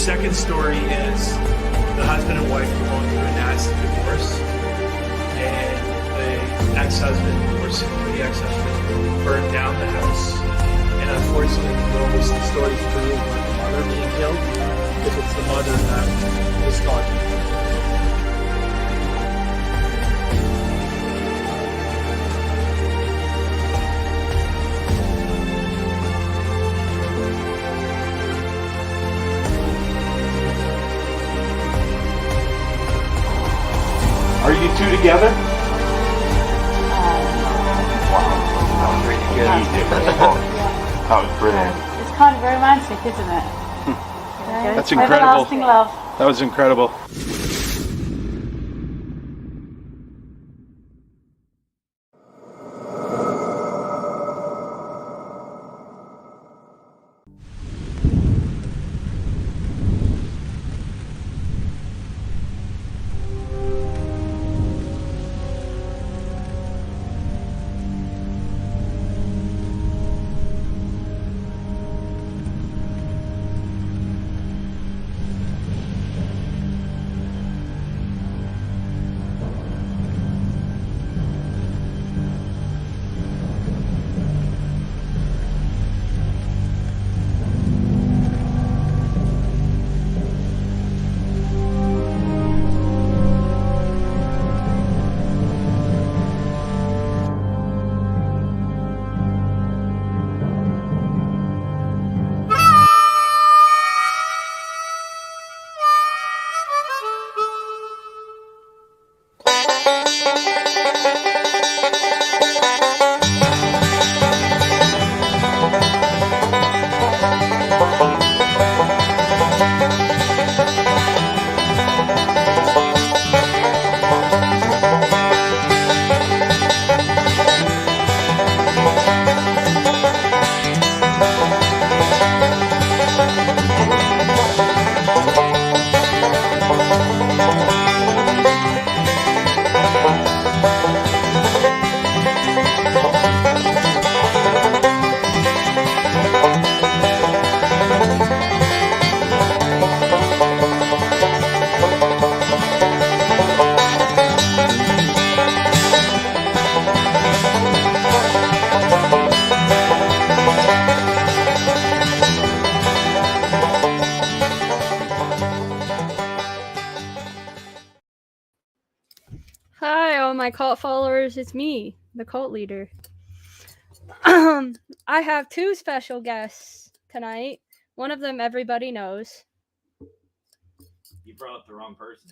second story is the husband and wife were going through a nasty divorce, and the ex-husband, or the ex-husband, burned down the house. And unfortunately, the story's true about the mother being killed, if it's the mother that is gone. Are you two together? Wow, that was really good. That was brilliant. It's kind of romantic, isn't it? That's incredible. Everlasting love. That was incredible. Hi, all my cult followers. It's me, the cult leader. I have two special guests tonight. One of them everybody knows. You brought up the wrong person.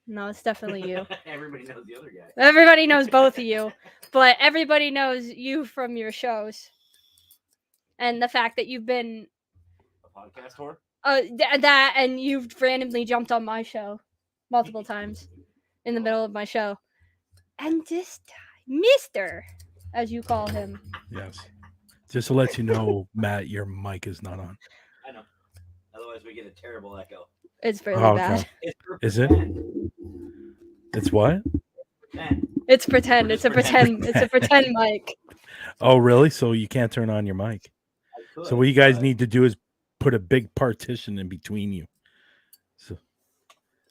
No, it's definitely you. Everybody knows the other guy. Everybody knows both of you, but everybody knows you from your shows. And the fact that you've been A podcast whore? that and you've randomly jumped on my show multiple times in the middle of my show. And this time, Mr., as you call him. Yes. Just to let you know, Matt, your mic is not on. I know. Otherwise, we get a terrible echo. It's really Oh, bad. okay. It's for Is it? pretend. It's what? Pretend. It's pretend. It's a pretend. It's a pretend mic. Oh, really? So you can't turn on your mic. I could, So what you guys but need to do is put a big partition in between you. So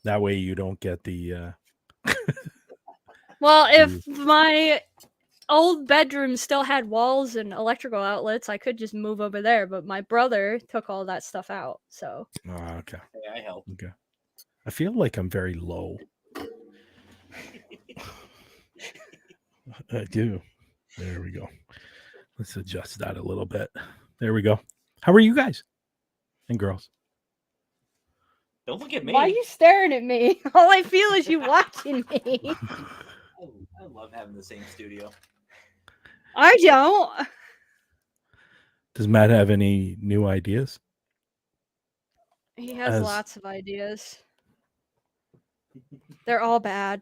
that way you don't get the Well, if my old bedroom still had walls and electrical outlets, I could just move over there. But my brother took all that stuff out. So Oh, okay. hey, I help. Okay. I feel like I'm very low. I do. There we go. Let's adjust that a little bit. There we go. How are you guys and girls? Don't look at me. why are you staring at me? All I feel is you watching me. I love having the same studio. I don't. Does Matt have any new ideas? He has As- lots of ideas. They're all bad.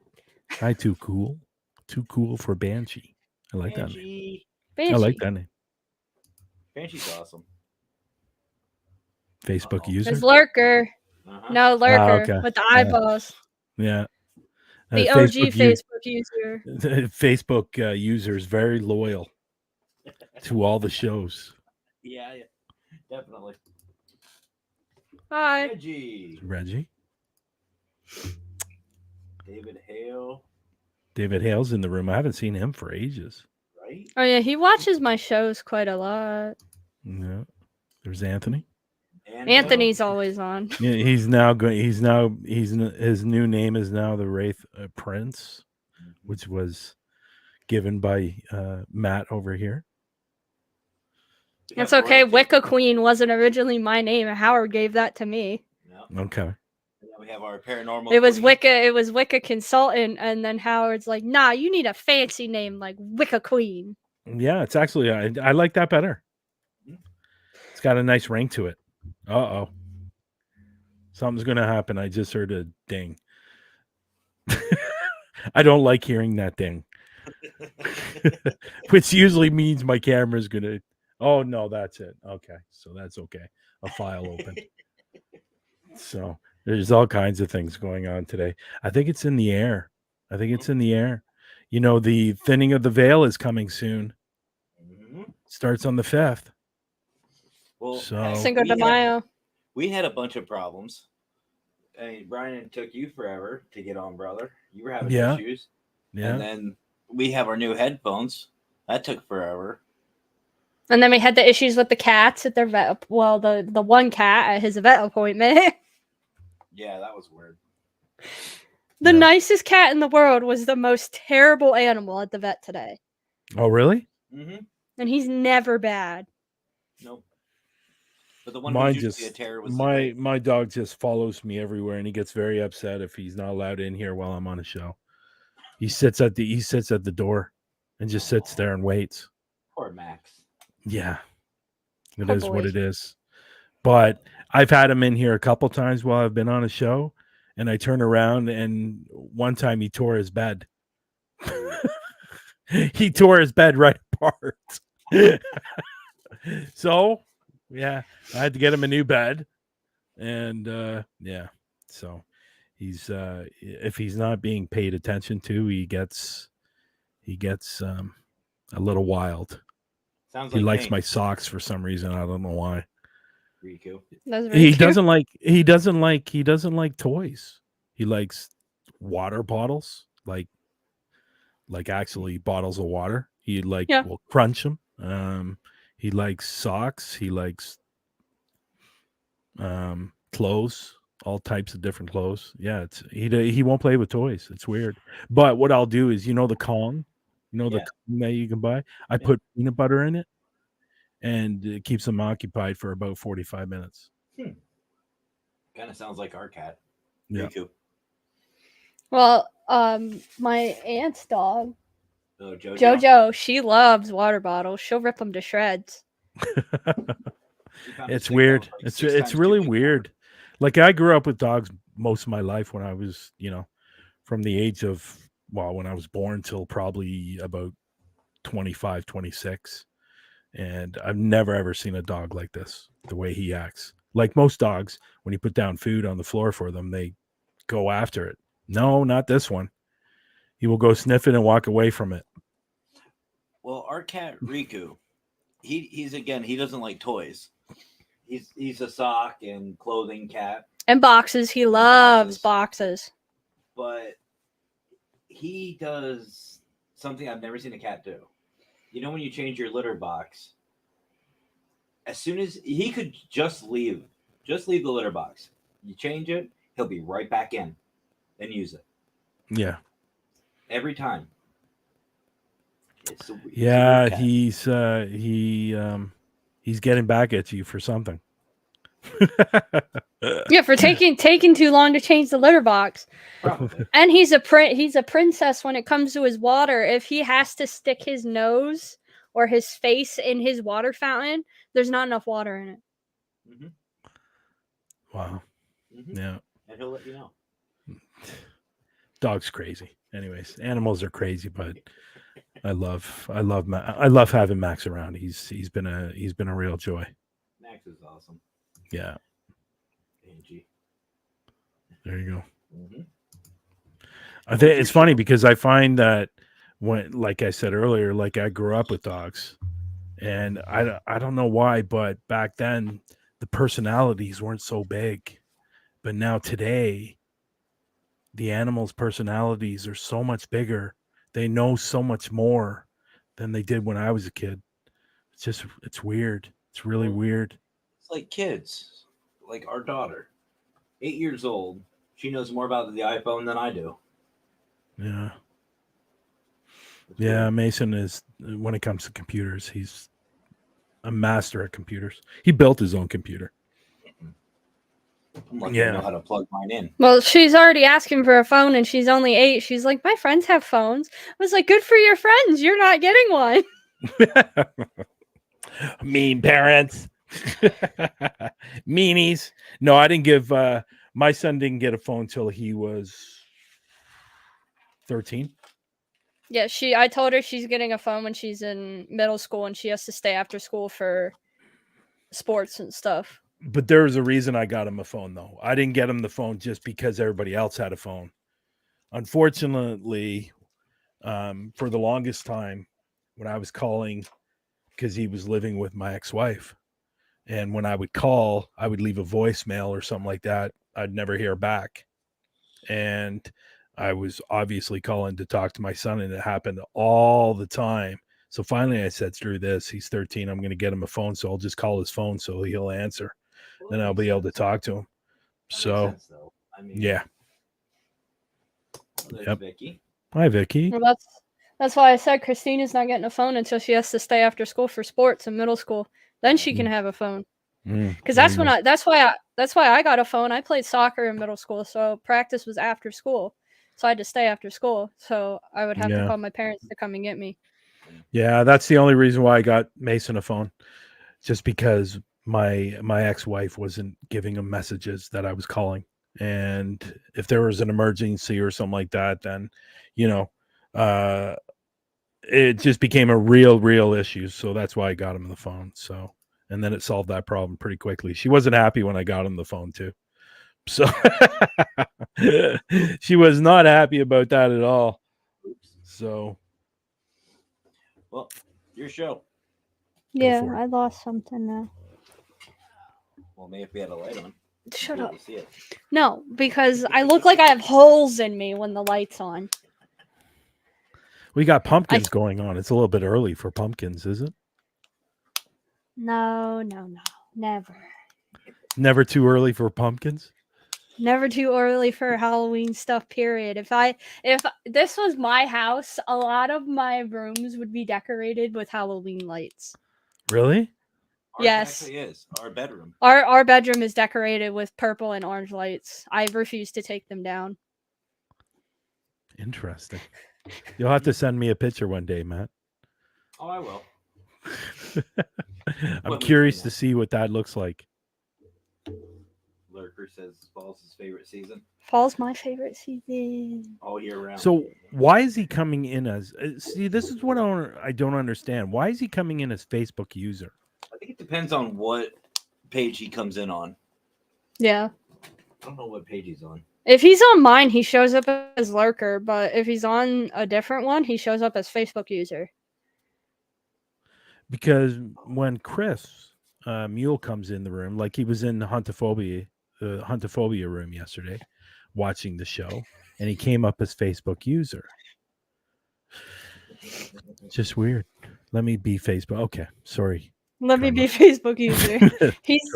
Hi, too cool. Too cool for Banshee. I like that name. Banshee. Banshee. I like that name. Banshee's awesome. Facebook Uh-oh. user. There's Lurker. Uh-huh. No, Lurker okay. with the eyeballs. Yeah. The OG Facebook user. Facebook user is very loyal to all the shows. Yeah, definitely. Hi. Reggie. Reggie. David Hale. David Hale's in the room. I haven't seen him for ages. Right? Oh yeah, he watches my shows quite a lot. Yeah. There's Anthony. And Anthony's always on. Yeah, he's now going. His new name is now the Wraith Prince, which was given by Matt over here. It's okay. Wicca Queen wasn't originally my name. Howard gave that to me. No. Okay. And then we have our paranormal. It was queen. Wicca. It was Wicca Consultant, and then Howard's like, "Nah, you need a fancy name like Wicca Queen." Yeah, it's actually I like that better. It's got a nice ring to it. Uh-oh. Something's gonna happen. I just heard a ding. I don't like hearing that ding. Which usually means my camera's gonna. Oh no, that's it. Okay, so that's okay. A file opened. So there's all kinds of things going on today. I think it's in the air. You know, the thinning of the veil is coming soon. Starts on the 5th. Well, So Cinco de Mayo. We had a bunch of problems. I mean, Brian, it took you forever to get on, brother. You were having issues. Yeah. And then we have our new headphones. That took forever. And then we had the issues with the cats at their vet. Well, the one cat at his vet appointment. Yeah, that was weird. The Yeah. nicest cat in the world was the most terrible animal at the vet today. Oh, really? Mm-hmm. And he's never bad. Nope. But the one Mine who's usually just a terror was my dog just follows me everywhere, and he gets very upset if he's not allowed in here while I'm on a show. He sits at the door and just sits there and waits. poor Max. Yeah, it Poor is what boy. it is. But I've had him in here a couple times while I've been on a show, and I turn around and one time he tore his bed. He tore his bed right apart. So, yeah, I had to get him a new bed, and yeah, so he's if he's not being paid attention to, he gets a little wild. Sounds He like likes Hank. my socks for some reason. I don't know why. Riku. That's very He cute. doesn't like toys. He likes water bottles, like actually bottles of water. He Yeah. will crunch them. He likes socks. He likes clothes, all types of different clothes. Yeah, he won't play with toys. It's weird. But what I'll do is, the Kong, the Yeah. Kong that you can buy. I put peanut butter in it, and it keeps him occupied for about 45 minutes. Kind of sounds like our cat. Yeah. Riku. Well, my aunt's dog, Oh, Jojo. Jojo, she loves water bottles. She'll rip them to shreds. She found a It's stick weird. that was like It's 6 it's times too really big for her. weird. Like, I grew up with dogs most of my life when I was, from the age of, when I was born till probably about 25, 26. And I've never ever seen a dog like this, the way he acts. Like most dogs, when you put down food on the floor for them, they go after it. No, not this one. He will go sniff it and walk away from it. Well, our cat Riku, he doesn't like toys. He's a sock and clothing cat, And boxes. He loves boxes. but he does something I've never seen a cat do. You know when you change your litter box, as soon as he could just leave the litter box. You change it, he'll be right back in and use it Yeah. every time. He's a Yeah, weird cat. he's getting back at you for something. Yeah, for taking too long to change the litter box. Probably. And he's a princess when it comes to his water. If he has to stick his nose or his face in his water fountain, there's not enough water in it. Wow. Mhm. Yeah. And he'll let you know. Dog's crazy. Anyways, animals are crazy, but I love having Max around. He's been a real joy. Max is awesome. Yeah. Angie. There you go. Mhm. I think it's funny because I find that when, like I said earlier, like I grew up with dogs, and I don't know why, but back then the personalities weren't so big. But now today, the animals' personalities are so much bigger. They know so much more than they did when I was a kid. It's weird. It's really Well, weird. It's like kids, like our daughter, 8 years old. She knows more about the iPhone than I do. Yeah. It's Yeah, weird. Mason is, when it comes to computers, he's a master at computers. He built his own computer. I'm lucky Yeah. I know how to plug mine in. Well, she's already asking for a phone and she's only 8. She's like, my friends have phones. I was like, good for your friends. You're not getting one. Mean parents. Meanies. No, I didn't give my son didn't get a phone till he was 13. Yeah, I told her she's getting a phone when she's in middle school and she has to stay after school for sports and stuff. But there was a reason I got him a phone, though. I didn't get him the phone just because everybody else had a phone. Unfortunately, for the longest time, when I was calling, because he was living with my ex-wife, and when I would call, I would leave a voicemail or something like that. I'd never hear back. And I was obviously calling to talk to my son, and it happened all the time. So finally I said, screw this. He's 13. I'm going to get him a phone. So I'll just call his phone so he'll answer. Well, Then that I'll makes be able to sense. talk to him. That makes So, sense, though. I mean, yeah. There's Yep. Vicky. Hi, Vicky. Well, that's why I said Christina's not getting a phone until she has to stay after school for sports in middle school. Then she can have a phone. Because that's why I got a phone. I played soccer in middle school, so practice was after school. So I had to stay after school. So I would have to call my parents to come and get me. Yeah, that's the only reason why I got Mason a phone. Just because my ex-wife wasn't giving him messages that I was calling. And if there was an emergency or something like that, then, it just became a real issue. So that's why I got him the phone. So, and then it solved that problem pretty quickly. She wasn't happy when I got him the phone too. So she was not happy about that at all. So, Well, your show. Yeah, for it. I lost something now. Well, maybe if we had a light on. Shut you'd be up. able to see it. No, because I look like I have holes in me when the light's on. We got pumpkins going on. It's a little bit early for pumpkins, is it? No, never. Never too early for pumpkins? Never too early for Halloween stuff, period. If this was my house, a lot of my rooms would be decorated with Halloween lights. Really? Ours Yes. actually is. Our bedroom. Our bedroom is decorated with purple and orange lights. I refuse to take them down. Interesting. You'll have to send me a picture one day, Matt. Oh, I will. I'm Let me curious find to out. see what that looks like. Lurker says fall's his favorite season. Fall's my favorite season. All year round. So why is he coming in as? See, this is what I don't understand. Why is he coming in as Facebook user? I think it depends on what page he comes in on. Yeah. I don't know what page he's on. If he's on mine, he shows up as Lurker, but if he's on a different one, he shows up as Facebook user. Because when Chris Mule comes in the room, like he was in the Huntophobia room yesterday, watching the show, and he came up as Facebook user. Just weird. Let me be Facebook. Okay, sorry. Let me be Facebook user. He's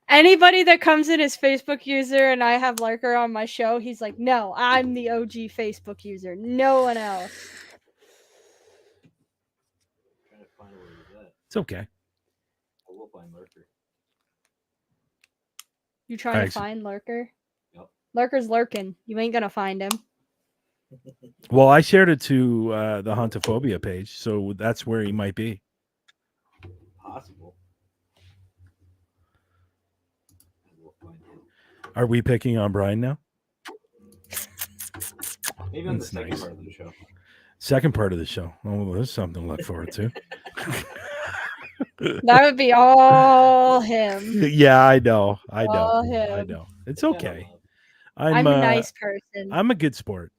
anybody that comes in as Facebook user and I have Lurker on my show, he's like, no, I'm the OG Facebook user. No one else. I'm trying to find where he's at. It's okay. I will find Lurker. You trying to find Lurker? Yep. Lurker's lurking. You ain't gonna find him. Well, I shared it to the Huntophobia page, so that's where he might be. Possible. I will find him. Are we picking on Brian now? Maybe on the That's second nice. part of the show. Second part of the show. Oh, there's something to look forward to. That would be all him. Yeah, I know. All him. I know. It's okay. I'm a nice person. I'm a good sport.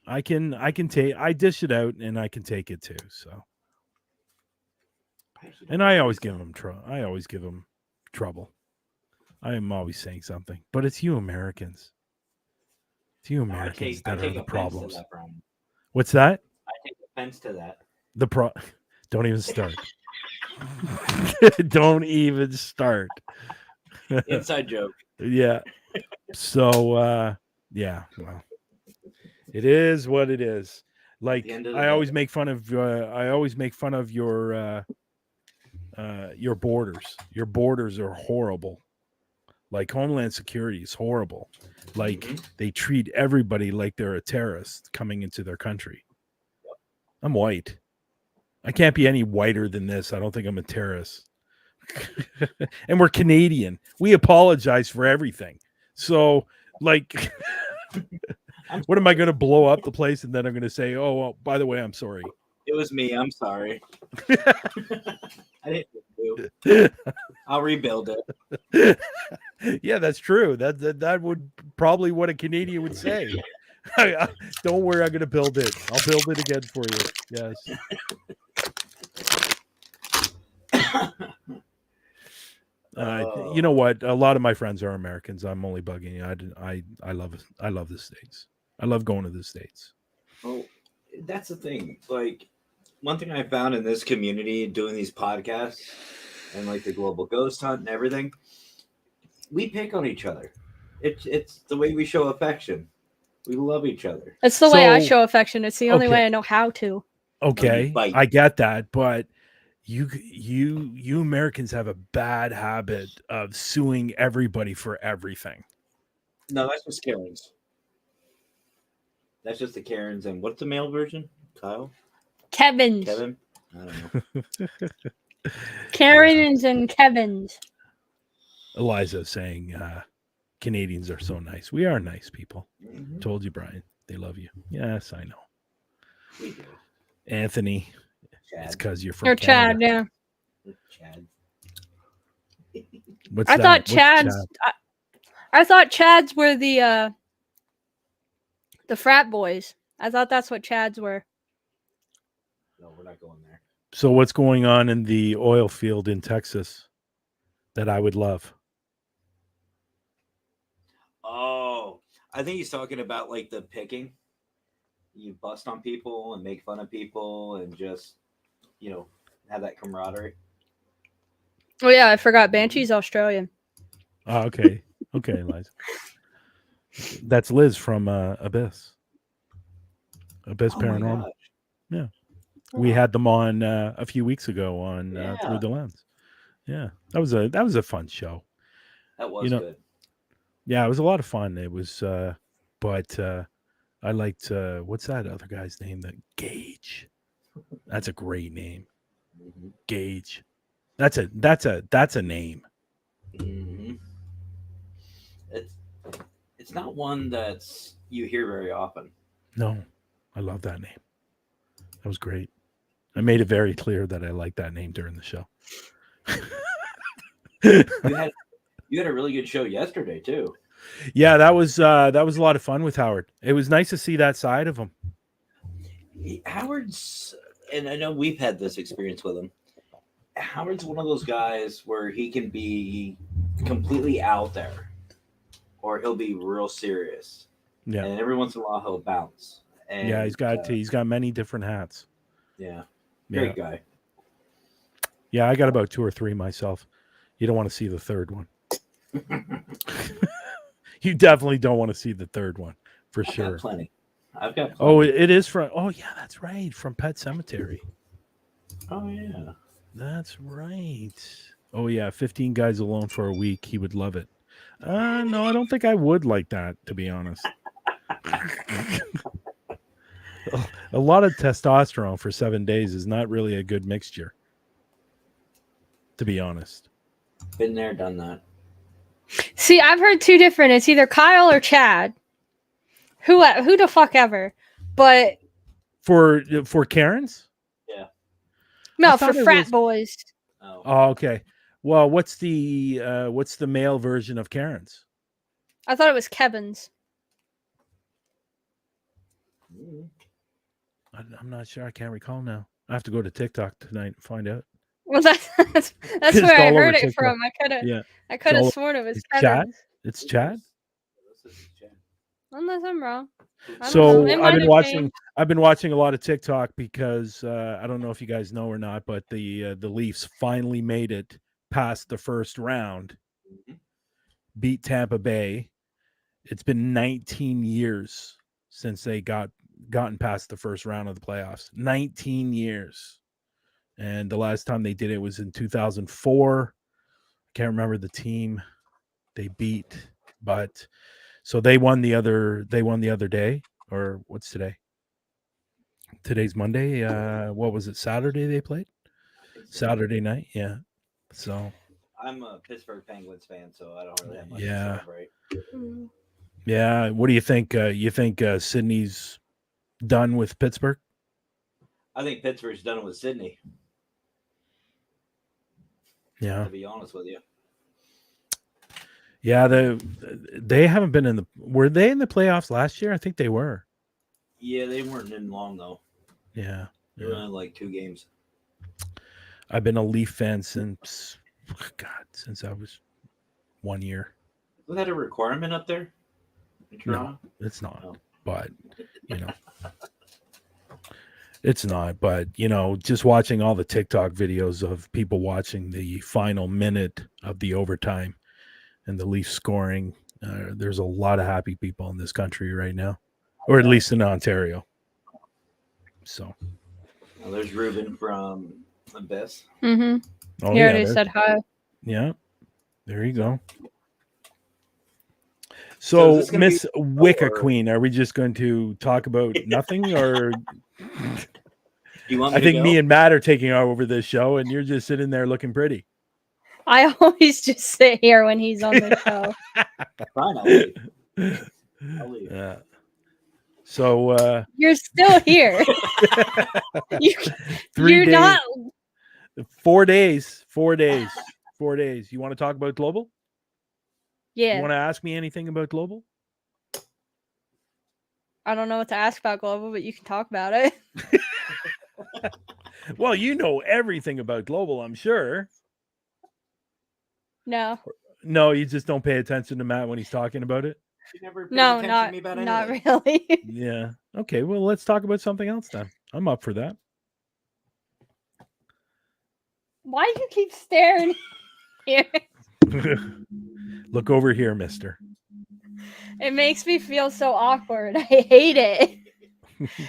I can take. I dish it out, and I can take it too. So, and I always give him trouble. I am always saying something, but it's you Americans. It's you Americans that are the problems. To that, Brian. What's that? I take offense to that. Don't even start. Don't even start. Inside joke. Yeah. So yeah, well, it is what it is. Like I always make fun of your borders. Your borders are horrible. Like Homeland Security is horrible. Like they treat everybody like they're a terrorist coming into their country. I'm white. I can't be any whiter than this. I don't think I'm a terrorist. And we're Canadian. We apologize for everything. So, like, what am I going to blow up the place and then I'm going to say, oh, well, by the way, I'm sorry. It was me. I'm sorry. I didn't do. I'll rebuild it. Yeah, that's true. That would probably what a Canadian would say. Don't worry, I'm going to build it. I'll build it again for you. Yes. You know what? A lot of my friends are Americans. I'm only bugging you. I love the States. I love going to the States. Well, that's the thing. Like, one thing I found in this community doing these podcasts and like the global ghost hunt and everything, we pick on each other. It's the way we show affection. We love each other. It's the way I show affection. It's the only way I know how to. Okay, I get that, but you Americans have a bad habit of suing everybody for everything. No, that's just Karens. That's just the Karens. And what's the male version? Kyle? Kevin. I don't know. Karens and Kevins. Eliza saying Canadians are so nice. We are nice people. Told you, Brian. They love you. Yes, I know. We do. Anthony. Chad. It's because you're from Or Canada. Chad, yeah. Chad. I thought Chad's. I thought Chads were the frat boys. I thought that's what Chads were. No, we're not going there. So what's going on in the oil field in Texas that I would love? Oh, I think he's talking about like the picking. You bust on people and make fun of people and just, have that camaraderie. Oh yeah, I forgot. Banshee's Australian. Oh, okay. Okay, Liza. That's Liz from Abyss. Abyss Paranormal. Yeah. We had them on a few weeks ago on Through the Lens. Yeah. That was a fun show. That was good. Yeah, it was a lot of fun. It was but I liked what's that other guy's name? That Gage. That's a great name. Mm-hmm. Gage. That's a name. Mm-hmm. It's not one that's you hear very often. No, I love that name. That was great. I made it very clear that I like that name during the show. You had a really good show yesterday too. Yeah, that was a lot of fun with Howard. It was nice to see that side of him. Howard's, and I know we've had this experience with him. Howard's one of those guys where he can be completely out there, or he'll be real serious. Yeah, and every once in a while he'll bounce. And, yeah, he's got many different hats. Yeah, great guy. Yeah, I got about 2 or 3 myself. You don't want to see the third one. You definitely don't want to see the third one for sure. I've got plenty. Oh, it is from. Oh, yeah, that's right, from Pet Sematary. Oh yeah, that's right. Oh yeah, 15 Guys Alone for a Week. He would love it. No, I don't think I would like that, to be honest. A lot of testosterone for 7 days is not really a good mixture, to be honest. Been there, done that. See, I've heard 2 different. It's either Kyle or Chad. Who the fuck ever. But for Karens? Yeah. No, for frat boys. Oh, okay. Well, what's the male version of Karens? I thought it was Kevin's. I'm not sure. I can't recall now. I have to go to TikTok tonight and find out. Well, that's It's where I all over heard it TikTok. from. Yeah. I could have all- sworn it was It's Chad. Kevin's. It's Chad. This is Jen. Unless I'm wrong. I don't know. So It I've might been have watching. changed. I've been watching a lot of TikTok because I don't know if you guys know or not, but the Leafs finally made it past the first round, beat Tampa Bay. It's been 19 years since they gotten past the first round of the playoffs. 19 years, and the last time they did it was in 2004. I can't remember the team they beat, but so they won the other day, or what's today? Today's Monday. What was it? Saturday they played? Saturday night, yeah. So I'm a Pittsburgh Penguins fan, so I don't really have much to Yeah. celebrate. Mm. yeah, what do you think? You think Sydney's done with Pittsburgh? I think Pittsburgh's done it with Sydney, Yeah, to be honest with you. yeah. They haven't been in the. Were they in the playoffs last year? I think they were. Yeah, they weren't in long, though. Yeah, They were in like 2 games. I've been a Leaf fan since since I was 1 year. Was that a requirement up there in Toronto? It's not, No. but it's not. But just watching all the TikTok videos of people watching the final minute of the overtime and the Leafs scoring, there's a lot of happy people in this country right now, or at least in Ontario. So, Well, there's Ruben from Abyss. Mm-hmm. oh He yeah, already said hi. yeah, there you go. So So, is this gonna Miss be- Wicca or- Queen, are we just going to talk about nothing, or Do you want me I think to go? me and Matt are taking over this show, and you're just sitting there looking pretty. I always just sit here when he's on the show. Fine, I'll leave. I'll leave. Yeah. So You're still here. you, 3 you're days, not. 4 days, 4 days, 4 days. You want to talk about global? You Yeah. want to ask me anything about global? I don't know what to ask about Global, but you can talk about it. Well, you know everything about global, I'm sure. No. No, you just don't pay attention to Matt when he's talking about it. You never paid No, attention not to me about not anything. really. Yeah. Okay. Well, let's talk about something else then. I'm up for that. Why do you keep staring here? Look over here, mister. It makes me feel so awkward. I hate it.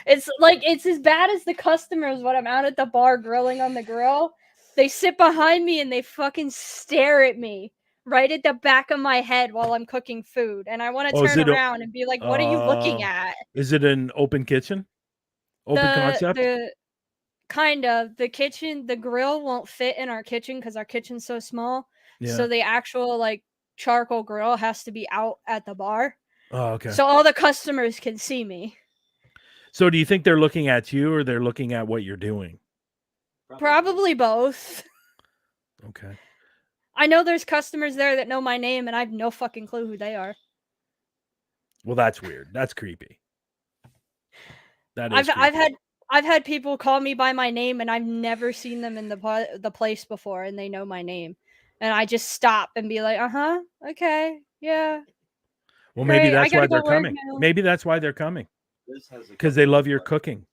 It's like it's as bad as the customers when I'm out at the bar grilling on the grill. They sit behind me and they fucking stare at me right at the back of my head while I'm cooking food. And I want to Oh, is turn it a- around and be like, what are you looking Oh. at? Is it an open kitchen? Open concept? The kitchen, the grill won't fit in our kitchen because our kitchen's so small. Yeah. So the actual like charcoal grill has to be out at the bar. Oh, okay. So all the customers can see me. So do you think they're looking at you or they're looking at what you're doing? Probably both. Okay. I know there's customers there that know my name and I have no fucking clue who they are. Well, that's weird. That's creepy. That is I've had people call me by my name and I've never seen them in the place before and they know my name. And I just stop and be like, "Uh-huh. Okay. Yeah." Well, maybe Great, I that's gotta why go they're work coming. now. Maybe that's why they're coming. This has a Because they couple love of your buttons. cooking.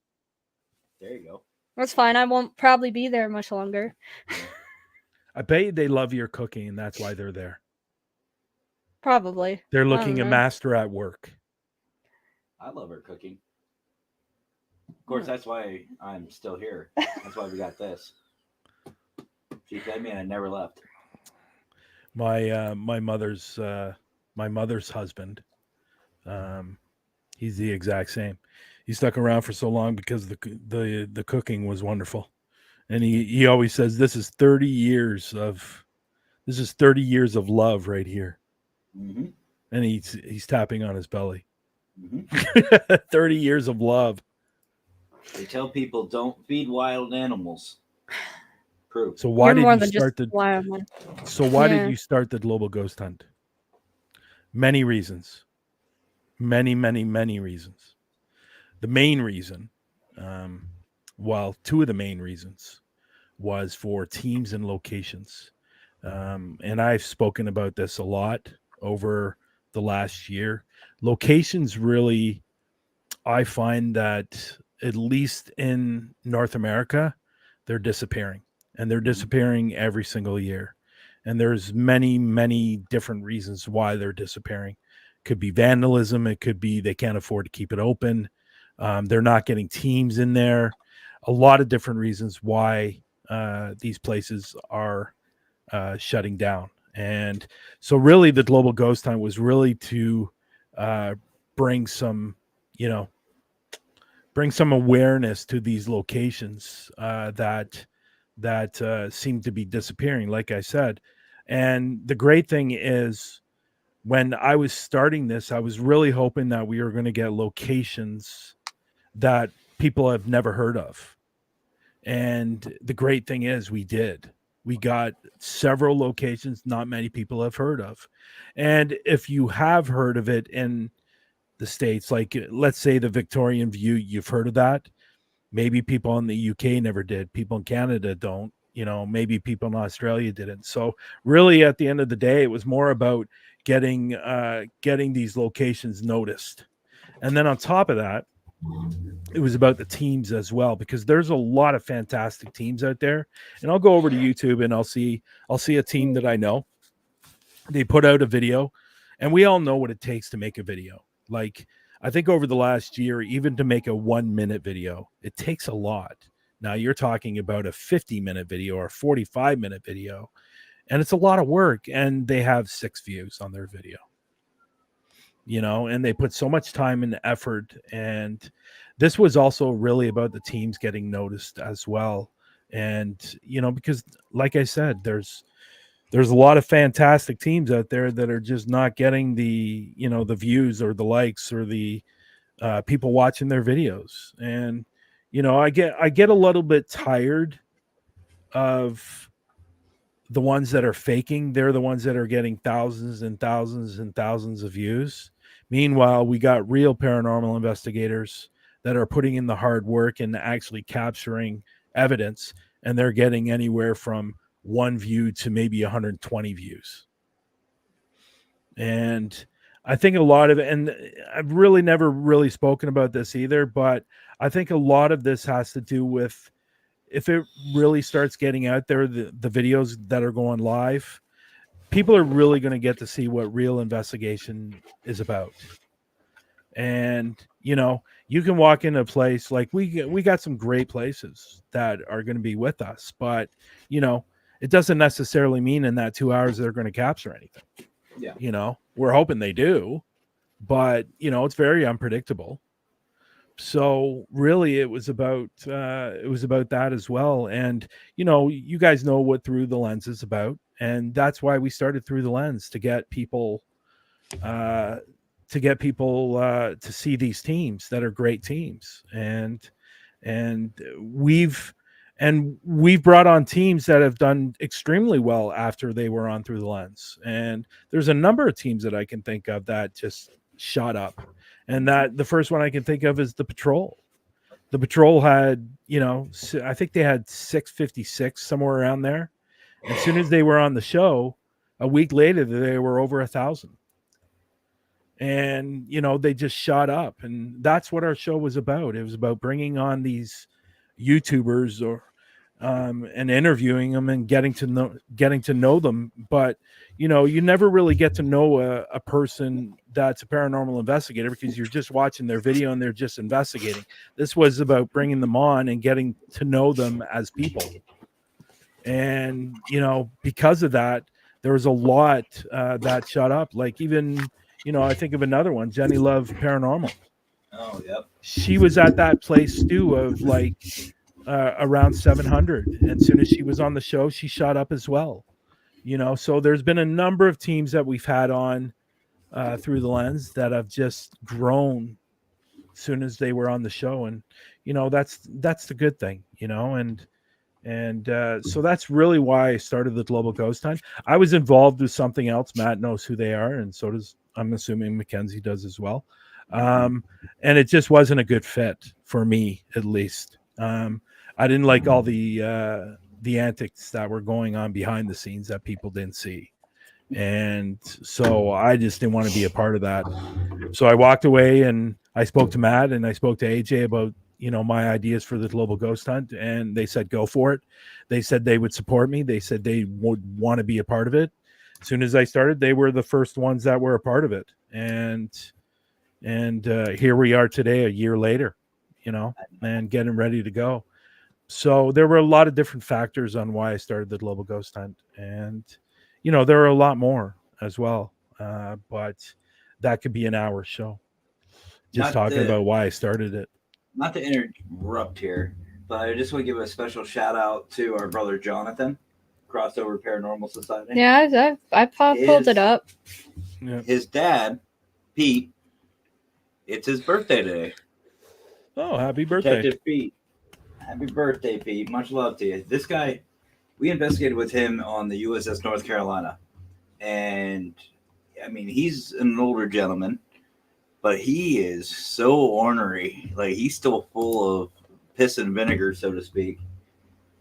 There you go. That's fine. I won't probably be there much longer. I bet you they love your cooking and that's why they're there. Probably. They're I don't looking a know. master at work. I love her cooking. Of course, that's why I'm still here. That's why we got this. She fed me and I never left. My mother's husband, he's the exact same. He stuck around for so long because the cooking was wonderful, and he always says this is 30 years of love right here, Mm-hmm. and he's tapping on his belly. Mm-hmm. 30 years of love. They tell people don't feed wild animals. Proof. So why You're more did than you just start the wild one. So why Yeah. did you start the global ghost hunt? Many reasons. Many reasons. The main reason, two of the main reasons was for teams and locations. And I've spoken about this a lot over the last year. Locations really, I find that at least in North America, they're disappearing, and they're disappearing every single year. And there's many, many different reasons why they're disappearing. Could be vandalism. It could be they can't afford to keep it open. They're not getting teams in there. A lot of different reasons why these places are shutting down. And so really the Global Ghost Hunt was really to bring some, bring some awareness to these locations that seem to be disappearing, like I said. And the great thing is, when I was starting this, I was really hoping that we were going to get locations that people have never heard of. And the great thing is we did. We got several locations not many people have heard of. And if you have heard of it in the States, like let's say the Victorian View, you've heard of that. Maybe people in the UK never did. People in Canada don't. Maybe people in Australia didn't. So really, at the end of the day, it was more about getting these locations noticed. And then on top of that, it was about the teams as well, because there's a lot of fantastic teams out there. And I'll go over to YouTube and I'll see a team that I know. They put out a video, and we all know what it takes to make a video. Like, I think over the last year, even to make a 1-minute video, it takes a lot. Now you're talking about a 50-minute video or a 45-minute video, and it's a lot of work, and they have 6 views on their video, and they put so much time and effort. And this was also really about the teams getting noticed as well. And, because like I said, there's a lot of fantastic teams out there that are just not getting the, the views or the likes or the people watching their videos. And, I get a little bit tired of the ones that are faking. They're the ones that are getting thousands and thousands and thousands of views. Meanwhile, we got real paranormal investigators that are putting in the hard work and actually capturing evidence, and they're getting anywhere from 1 view to maybe 120 views. And I think a lot of it, and I've really never really spoken about this either, but I think a lot of this has to do with, if it really starts getting out there, the videos that are going live, people are really going to get to see what real investigation is about. And, you can walk into a place like we got some great places that are going to be with us, but, it doesn't necessarily mean in that 2 hours they're going to capture anything. Yeah. We're hoping they do, but, it's very unpredictable. So really it was about that as well. And, you guys know what Through the Lens is about. And that's why we started Through the Lens, to get people to see these teams that are great teams. And we've brought on teams that have done extremely well after they were on Through the Lens. And there's a number of teams that I can think of that just shot up. And that the first one I can think of is the Patrol. The Patrol had, I think they had 656, somewhere around there. As soon as they were on the show, a week later, they were over 1,000. And, they just shot up. And that's what our show was about. It was about bringing on these YouTubers and interviewing them and getting to know them. But, you never really get to know a person that's a paranormal investigator, because you're just watching their video and they're just investigating. This was about bringing them on and getting to know them as people. And, because of that, there was a lot that shut up. Like, even, I think of another one, Jenny Love Paranormal. Oh, yep. She was at that place too of like around 700. And as soon as she was on the show, she shot up as well. So there's been a number of teams that we've had on Through the Lens that have just grown as soon as they were on the show. And, that's the good thing, and so that's really why I started the Global Ghost Hunt. I was involved with something else. Matt knows who they are, and so does, I'm assuming, Mackenzie does as well. And it just wasn't a good fit for me, at least. I didn't like all the the antics that were going on behind the scenes that people didn't see. And so I just didn't want to be a part of that. So I walked away, and I spoke to Matt and I spoke to AJ about, my ideas for the global ghost hunt, and they said, go for it. They said they would support me. They said they would want to be a part of it. As soon as I started, they were the first ones that were a part of it. And here we are today, a year later, and getting ready to go. So there were a lot of different factors on why I started the global ghost hunt. And, there are a lot more as well. But that could be an hour show. Just talking about why I started it. Not to interrupt here, but I just want to give a special shout out to our brother Jonathan, Crossover Paranormal Society. Yeah, I pulled it up. Yeah. His dad, Pete, it's his birthday today. Oh, happy birthday. Detective Pete. Happy birthday, Pete. Much love to you. This guy, we investigated with him on the USS North Carolina. And, he's an older gentleman, but he is so ornery. Like, he's still full of piss and vinegar, so to speak.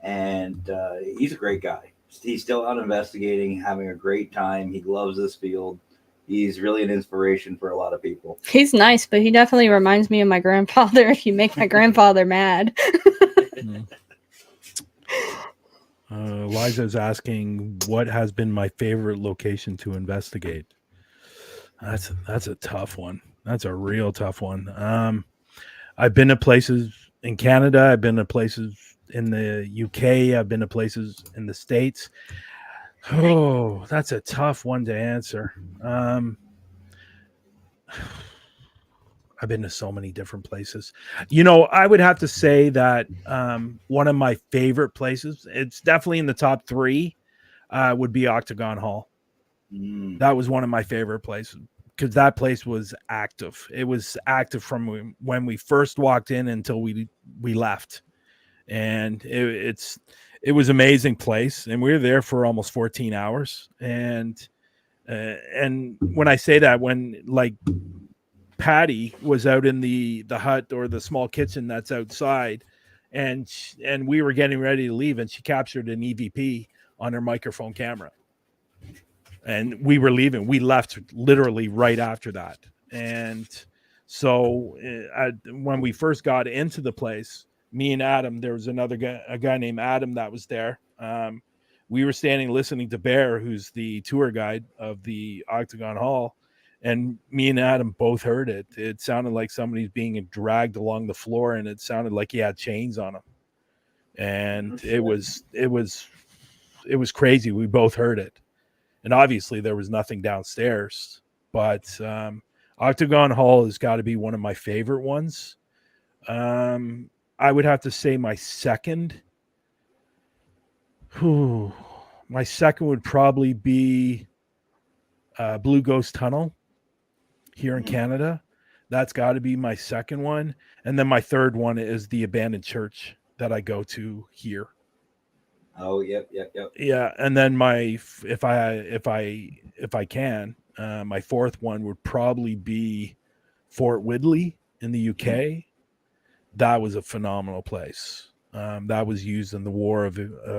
And he's a great guy. He's still out investigating, having a great time. He loves this field. He's really an inspiration for a lot of people. He's nice, but he definitely reminds me of my grandfather if you make my grandfather mad. Liza's asking, what has been my favorite location to investigate? That's a tough one. That's a real tough one. I've been to places in Canada. I've been to places in the UK. I've been to places in the States. Oh, that's a tough one to answer. I've been to so many different places. I would have to say that one of my favorite places, it's definitely in the top 3, would be Octagon Hall. That was one of my favorite places because that place was active. It was active from when we first walked in until we left. And it was an amazing place. And we were there for almost 14 hours. And when I say that, when like Patty was out in the hut or the small kitchen that's outside, and we were getting ready to leave, and she captured an EVP on her microphone camera. And we were leaving. We left literally right after that. And so when we first got into the place, me and Adam, there was a guy named Adam that was there. We were standing listening to Bear, who's the tour guide of the Octagon Hall. And me and Adam both heard it. It sounded like somebody's being dragged along the floor, and it sounded like he had chains on him. And it was crazy. We both heard it. And obviously there was nothing downstairs, but Octagon Hall has got to be one of my favorite ones. I would have to say my second would probably be Blue Ghost Tunnel here in Canada. That's got to be my second one. And then my third one is the abandoned church that I go to here. Oh, yep. Yeah, and then if I can, my fourth one would probably be Fort Whitley in the UK. That was a phenomenal place. That was used in the war of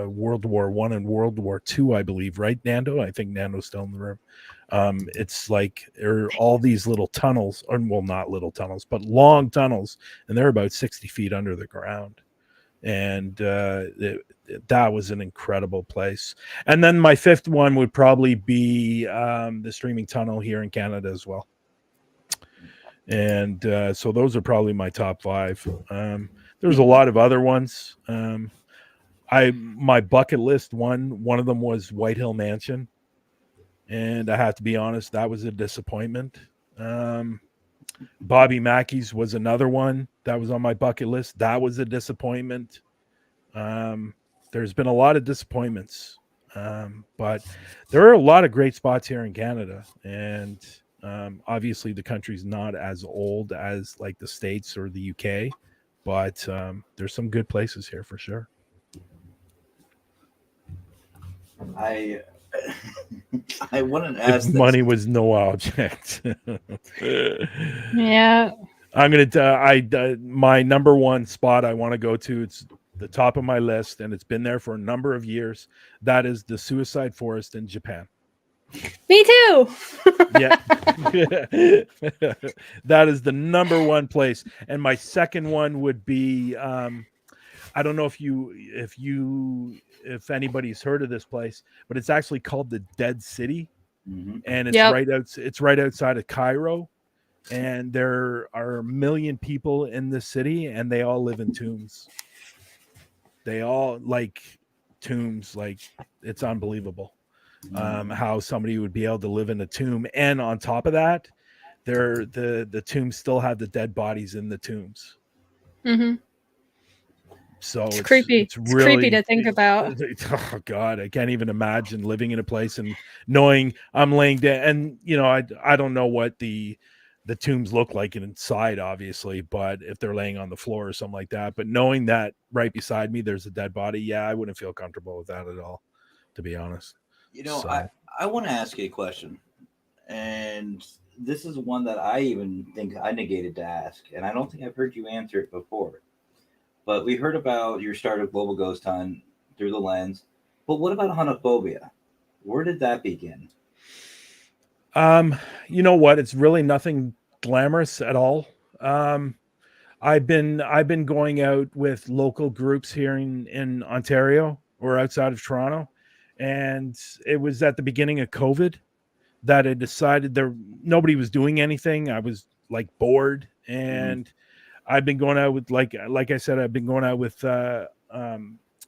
World War I and World War II, I believe, right, Nando? I think Nando's still in the room. It's like there are all these little tunnels, or well, not little tunnels, but long tunnels, and they're about 60 feet under the ground. And that was an incredible place. And then my fifth one would probably be the streaming tunnel here in Canada as well. And so those are probably my top 5. There's a lot of other ones. My bucket list one of them was White Hill Mansion, and I have to be honest, that was a disappointment. Bobby Mackey's was another one that was on my bucket list. That was a disappointment. There's been a lot of disappointments, but there are a lot of great spots here in Canada, and obviously the country's not as old as like the States or the UK, but there's some good places here for sure. I wouldn't ask if money was no object. Yeah. I'm gonna. My number one spot I want to go to. the top of my list, and it's been there for a number of years. That is the suicide forest in Japan. Me too. Yeah. That is the number one place. And my second one would be I don't know if anybody's heard of this place, but it's actually called the Dead City. And it's Yep. right outside of Cairo. And there are 1 million people in this city, and they all live in tombs. They all like tombs, like it's unbelievable. How somebody would be able to live in a tomb, and on top of that, the tombs still have the dead bodies in the tombs. Mm-hmm. So It's creepy. It's really creepy to think about. Oh God, I can't even imagine living in a place and knowing I'm laying dead. And I don't know what the tombs look like inside, obviously, but if they're laying on the floor or something like that, but knowing that right beside me there's a dead body, yeah, I wouldn't feel comfortable with that at all, to be honest. I want to ask you a question, and this is one that I even think I negated to ask, and I don't think I've heard you answer it before. But we heard about your start of Global Ghost Hunt through the lens. But what about huntophobia? Where did that begin? You know what? It's really nothing glamorous at all. I've been going out with local groups here in Ontario or outside of Toronto, and it was at the beginning of COVID that I decided nobody was doing anything. I was like bored, and I've been going out with like I said, I've been going out with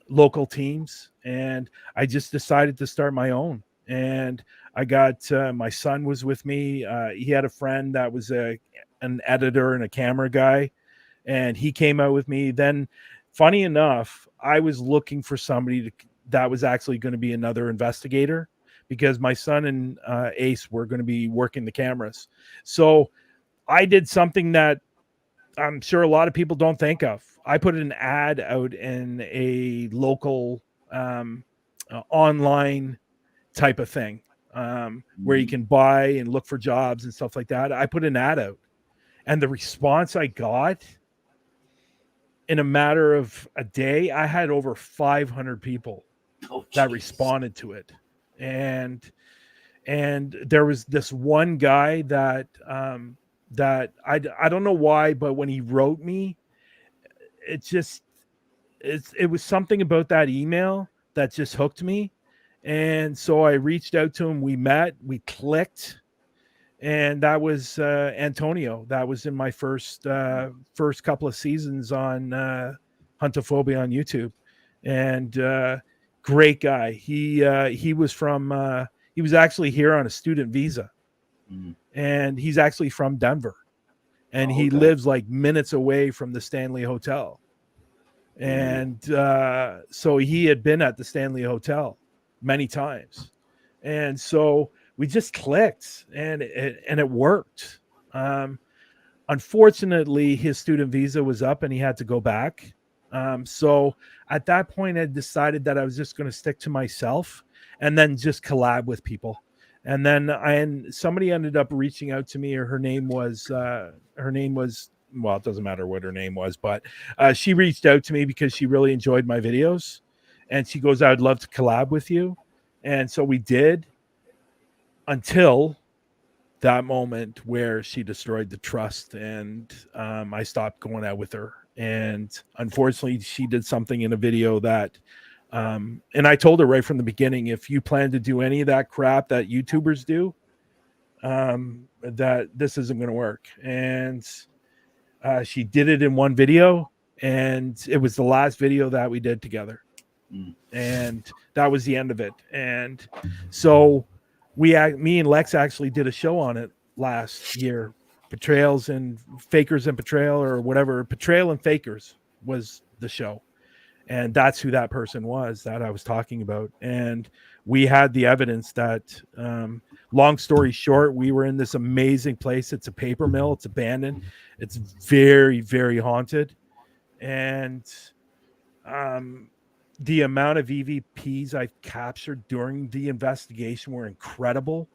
local teams, and I just decided to start my own. And I got my son was with me. He had a friend that was an editor and a camera guy, and he came out with me. Then, funny enough, I was looking for somebody that was actually going to be another investigator, because my son and Ace were going to be working the cameras. So I did something that I'm sure a lot of people don't think of. I put an ad out in a local online type of thing where you can buy and look for jobs and stuff like that. I put an ad out, and the response I got in a matter of a day, I had over 500 people that responded to it. And there was this one guy that I don't know why, but when he wrote me, it was something about that email that just hooked me. And so I reached out to him. We met, we clicked, and that was Antonio. That was in my first couple of seasons on Huntophobia on YouTube. And great guy. He was from he was actually here on a student visa, and he's actually from Denver, and he lives like minutes away from the Stanley Hotel. And so he had been at the Stanley Hotel many times, and so we just clicked, and it worked. Unfortunately, his student visa was up and he had to go back. So at that point, I decided that I was just going to stick to myself and then just collab with people. And then somebody ended up reaching out to me, or her name was, well, it doesn't matter what her name was, but she reached out to me because she really enjoyed my videos. And she goes, "I'd love to collab with you." And so we did, until that moment where she destroyed the trust, and I stopped going out with her. And unfortunately, she did something in a video that, and I told her right from the beginning, if you plan to do any of that crap that YouTubers do, that this isn't going to work. And she did it in one video, and it was the last video that we did together. And that was the end of it. And so me and Lex actually did a show on it last year. Fakers and Betrayal, or whatever. Betrayal and Fakers was the show. And that's who that person was that I was talking about. And we had the evidence that, long story short, we were in this amazing place. It's a paper mill. It's abandoned. It's very, very haunted. And the amount of EVPs I've captured during the investigation were incredible.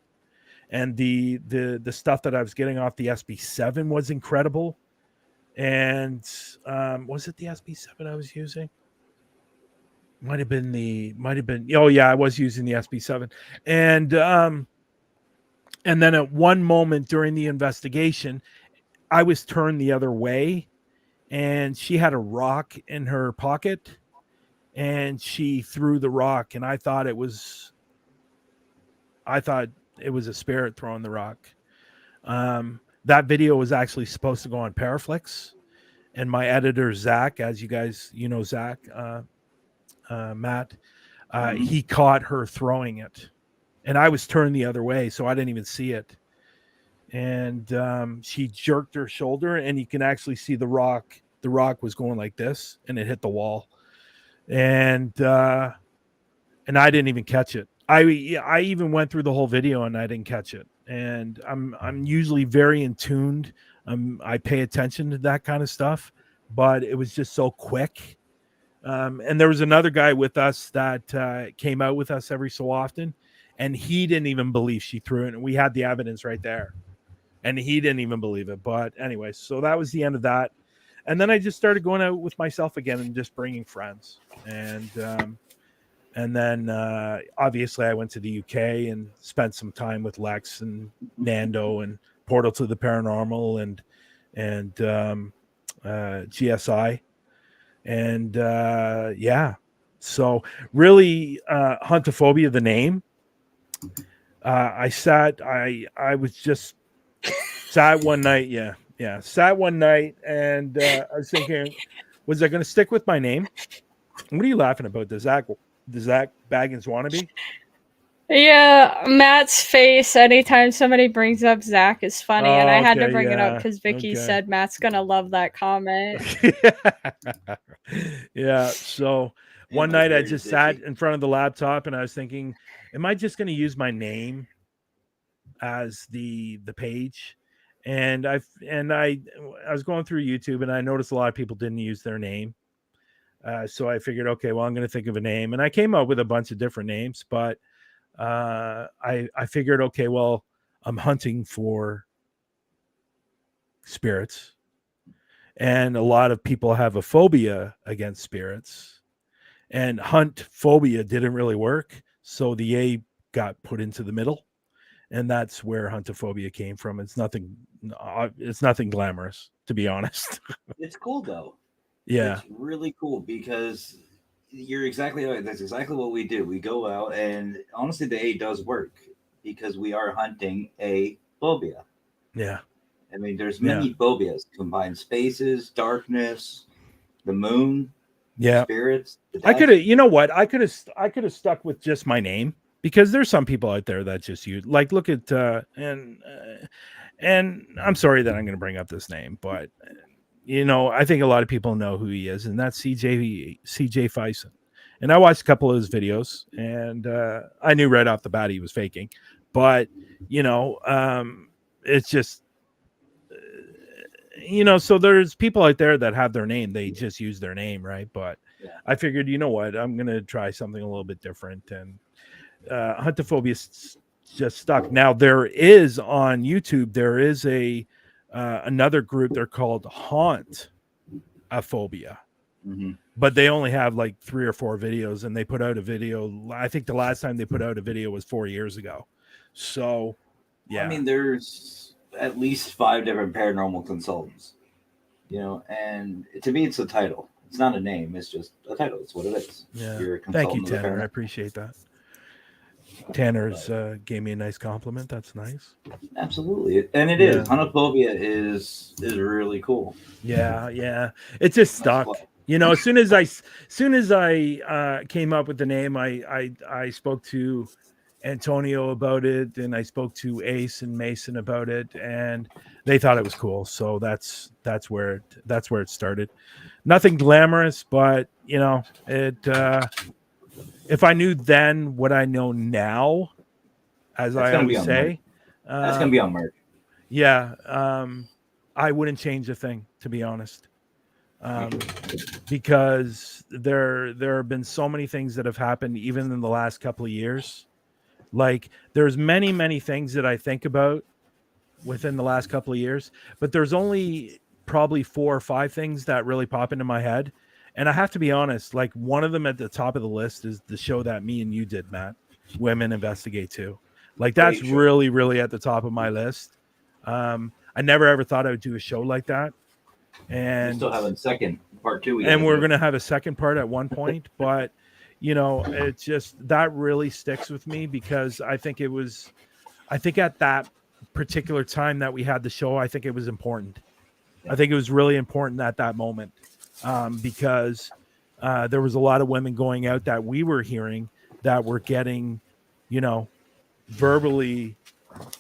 And the stuff that I was getting off the SB7 was incredible. And was it the SB7 I was using? might have been. Oh yeah, I was using the SB7, and then at one moment during the investigation, I was turned the other way, and she had a rock in her pocket, and she threw the rock, and I thought it was a spirit throwing the rock. That video was actually supposed to go on Paraflix, and my editor Zach, as you guys, Zach, Matt, he caught her throwing it, and I was turned the other way, so I didn't even see it. And she jerked her shoulder, and you can actually see the rock. The rock was going like this, and it hit the wall, and I didn't even catch it. I even went through the whole video, and I didn't catch it. And I'm usually very in tuned. I pay attention to that kind of stuff, but it was just so quick. And there was another guy with us that came out with us every so often, and he didn't even believe she threw it. And we had the evidence right there, and he didn't even believe it. But anyway, so that was the end of that. And then I just started going out with myself again and just bringing friends. And then obviously I went to the UK and spent some time with Lex and Nando and Portal to the Paranormal and GSI. And yeah, so really Huntophobia, the name. I was just sat one night. Yeah. Sat one night, and I was thinking, was I going to stick with my name? What are you laughing about? Does Zach Baggins wannabe? Yeah, Matt's face anytime somebody brings up Zach is funny, and I had to bring it up because Vicky said Matt's gonna love that comment. Yeah. So one night I just sat in front of the laptop, and I was thinking, am I just going to use my name as the page? And I was going through YouTube, and I noticed a lot of people didn't use their name. So I figured, okay, well, I'm going to think of a name, and I came up with a bunch of different names, but I figured, okay, well, I'm hunting for spirits, and a lot of people have a phobia against spirits, and hunt phobia didn't really work, so the A got put into the middle, and that's where huntophobia came from. It's nothing glamorous, to be honest. It's cool though. Yeah, it's really cool because you're exactly right. That's exactly what we do. We go out, and honestly, the A does work because we are hunting a phobia. Yeah. I mean, there's many phobias: combined spaces, darkness, the moon, spirits. I could have, you know what? I could have stuck with just my name, because there's some people out there that just use, like, look at and I'm sorry that I'm going to bring up this name, but I think a lot of people know who he is, and that's CJ Fison. And I watched a couple of his videos, and I knew right off the bat he was faking. But it's just so there's people out there that have their name, they just use their name, right? But I figured, you know what, I'm gonna try something a little bit different, and huntophobia just stuck. Now there is on YouTube, there is another group, they're called Haunt a Phobia. Mm-hmm. But they only have like 3 or 4 videos, and they put out a video. I think the last time they put out a video was 4 years ago. So, yeah. I mean, there's at least 5 different paranormal consultants, and to me, it's a title. It's not a name. It's just a title. It's what it is. Yeah. You're a Thank you, consultant Tanner. I appreciate that. Tanner's gave me a nice compliment. That's nice. Absolutely. And it is. Huntophobia is really cool. Yeah. It just stuck. As soon as I came up with the name, I spoke to Antonio about it, and I spoke to Ace and Mason about it, and they thought it was cool. So that's where it started. Nothing glamorous, but it if I knew then what I know now, as I always say, that's gonna be on merch. Yeah, I wouldn't change a thing, to be honest. Because there have been so many things that have happened even in the last couple of years. Like, there's many things that I think about within the last couple of years, but there's only probably 4 or 5 things that really pop into my head, And I have to be honest, like one of them at the top of the list is the show that me and you did, Matt. Women Investigate Too. Like that's Great show. really, really at the top of my list. I never ever thought I would do a show like that. And We still have a second part 2. And we're going to have a second part at one point, but you know, it's just that really sticks with me because I think at that particular time that we had the show, I think it was important. I think it was really important at that moment because there was a lot of women going out that we were hearing that were getting, you know,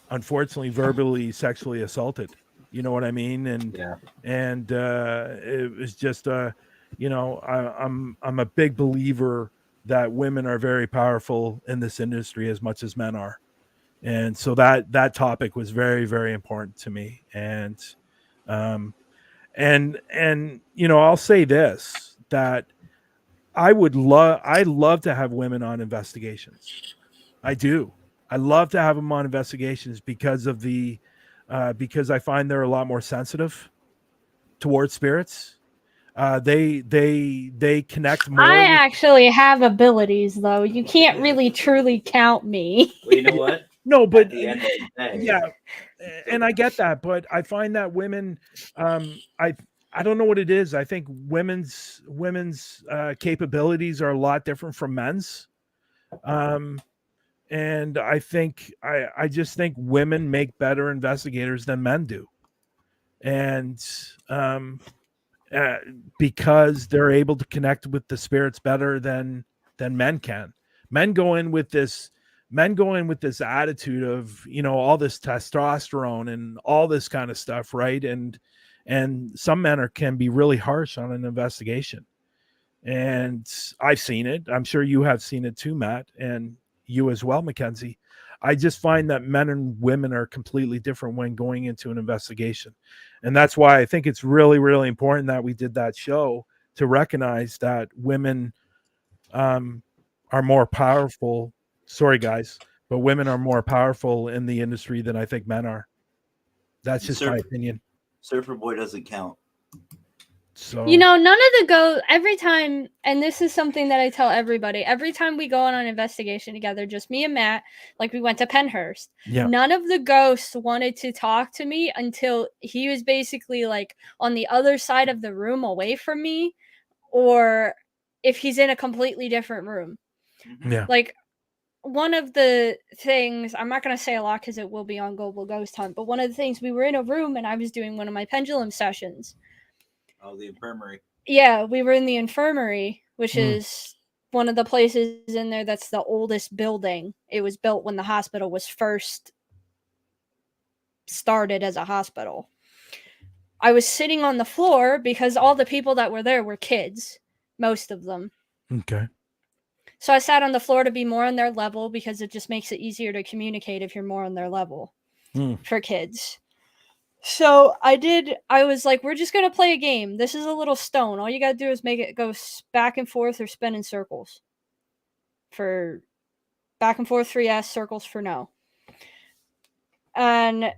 unfortunately, verbally sexually assaulted. You know what I mean? And it was just, you know, I'm a big believer that women are very powerful in this industry as much as men are. And so that topic was very, very important to me. And you know, I'll say this, that I love to have women on investigations. I do. I love to have them on investigations because of because I find they're a lot more sensitive towards spirits. They connect more. I actually have abilities, though. You can't really truly count me. Well, you know what? No, but At the end of the day, yeah, and I get that, but I find that women, I don't know what it is. I think women's capabilities are a lot different from men's. And I just think women make better investigators than men do. And because they're able to connect with the spirits better than men can. Men go in with this attitude of, you know, all this testosterone and all this kind of stuff, right? And some men can be really harsh on an investigation. And I've seen it. I'm sure you have seen it too, Matt, and you as well, Mackenzie. I just find that men and women are completely different when going into an investigation. And that's why I think it's really, really important that we did that show to recognize that women are more powerful. Sorry, guys, but women are more powerful in the industry than I think men are. That's just my opinion. Surfer Boy doesn't count. So, You know, none of the every time, and this is something that I tell everybody, every time we go on an investigation together, just me and Matt, like we went to Pennhurst, none of the ghosts wanted to talk to me until he was basically like on the other side of the room away from me, or if he's in a completely different room. Yeah. Like one of the things, I'm not going to say a lot because it will be on Global Ghost Hunt, but one of the things, we were in a room and I was doing one of my pendulum sessions. Oh, the infirmary. Yeah, we were in the infirmary, which is one of the places in there that's the oldest building. It was built when the hospital was first started as a hospital. I was sitting on the floor because all the people that were there were kids, most of them. Okay. So I sat on the floor to be more on their level because it just makes it easier to communicate if you're more on their level for kids. So I was like, we're just going to play a game. This is a little stone. All you got to do is make it go back and forth or spin in circles. For back and forth for yes, circles for no. And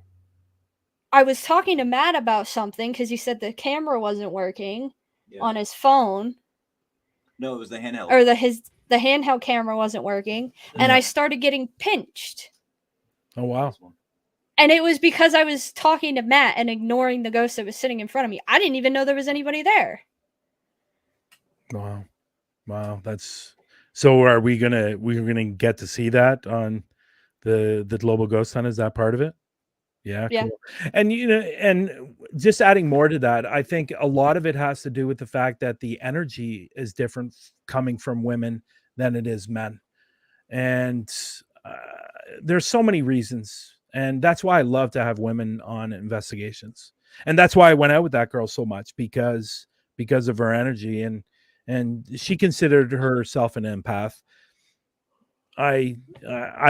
I was talking to Matt about something because he said the camera wasn't working on his phone. No, it was the handheld. Or the handheld camera wasn't working. And I started getting pinched. Oh, wow. And it was because I was talking to Matt and ignoring the ghost that was sitting in front of me. I didn't even know there was anybody there. Wow. That's so. We're gonna get to see that on the Global Ghost Hunt? Is that part of it? Yeah. Cool. And you know, and just adding more to that, I think a lot of it has to do with the fact that the energy is different coming from women than it is men, and there's so many reasons. And that's why I love to have women on investigations. And that's why I went out with that girl so much because of her energy. And she considered herself an empath. I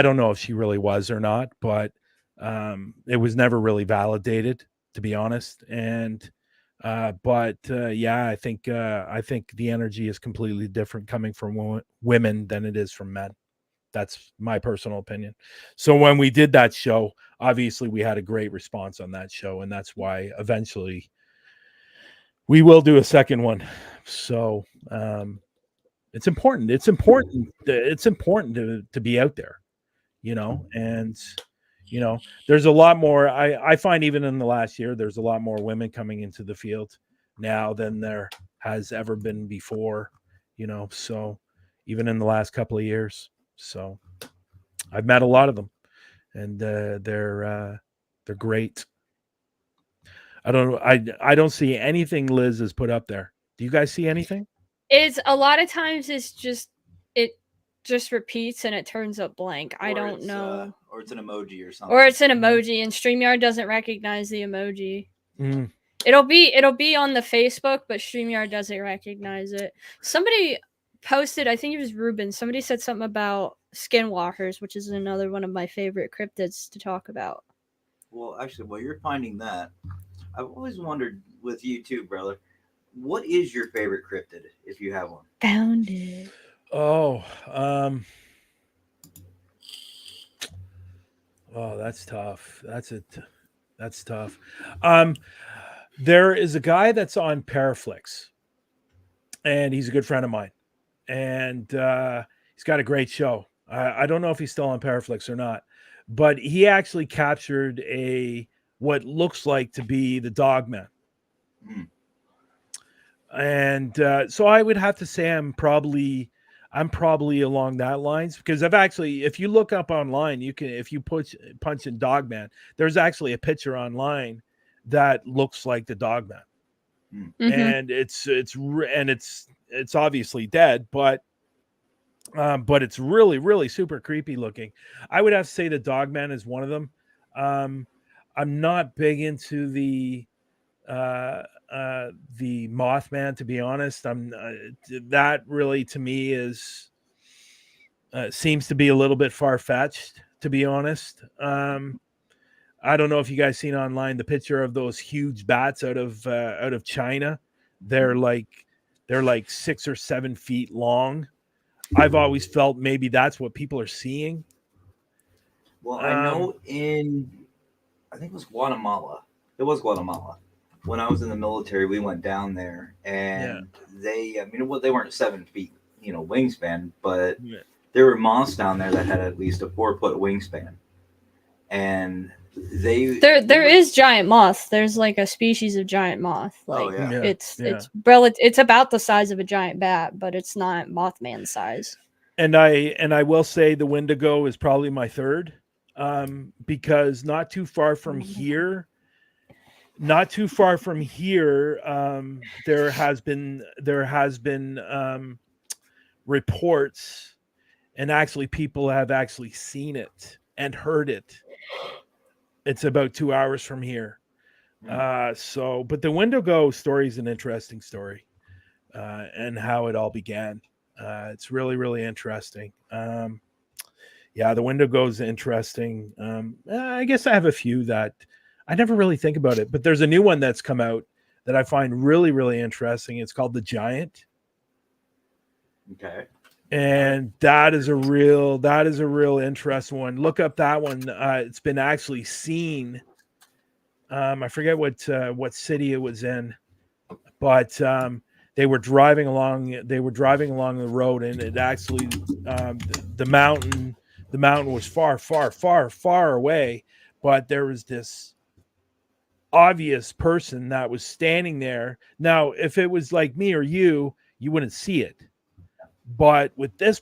don't know if she really was or not, but it was never really validated, to be honest. And yeah, I think the energy is completely different coming from women than it is from men. That's my personal opinion. So when we did that show, obviously we had a great response on that show. And that's why eventually we will do a second one. So it's important. It's important. It's important to be out there, and there's a lot more. I find even in the last year, there's a lot more women coming into the field now than there has ever been before. So even in the last couple of years, so I've met a lot of them, and they're great. I don't see anything Liz has put up there. Do you guys see anything? It's a lot of times it just repeats and it turns up blank. I don't know. Or it's an emoji or something. Or it's an emoji and StreamYard doesn't recognize the emoji. Mm. It'll be on the Facebook, but StreamYard doesn't recognize it. Somebody posted, I think it was Ruben, somebody said something about skinwalkers, which is another one of my favorite cryptids to talk about. Well, actually, while you're finding that, I've always wondered with you too, brother, what is your favorite cryptid, if you have one? Found it. Oh, that's tough. That's tough. There is a guy that's on Paraflix, and he's a good friend of mine, and he's got a great show. I don't know if he's still on Paraflix or not, but he actually captured what looks like to be the Dogman. Mm. And so I would have to say I'm probably along that lines, because if you look up online, if you punch in Dogman, there's actually a picture online that looks like the Dogman. Mm-hmm. And it's obviously dead, but it's really, really super creepy looking. I would have to say the Dogman is one of them. I'm not big into the Mothman, to be honest. That really to me is seems to be a little bit far-fetched, to be honest. I don't know if you guys seen online the picture of those huge bats out of China. They're like 6 or 7 feet long. I've always felt maybe that's what people are seeing. Well, I know I think it was Guatemala. It was Guatemala. When I was in the military, we went down there, and they weren't 7 feet, wingspan, but there were moths down there that had at least a 4-foot wingspan, and there is giant moths. There's like a species of giant moth. Like it's about the size of a giant bat, but it's not Mothman size. And I will say the Wendigo is probably my third, because not too far from here, there has been reports, and actually people have actually seen it and heard it. It's about 2 hours from here. But the Wendigo story is an interesting story, and how it all began. It's really, really interesting. The Wendigo is interesting. I guess I have a few that I never really think about it, but there's a new one that's come out that I find really, really interesting. It's called The Giant. Okay. And that is a real interesting one. Look up that one. It's been actually seen. I forget what city it was in, but they were driving along the road, and it actually the mountain was far, far, far, far away, but there was this obvious person that was standing there. Now, if it was like me or you wouldn't see it. But with this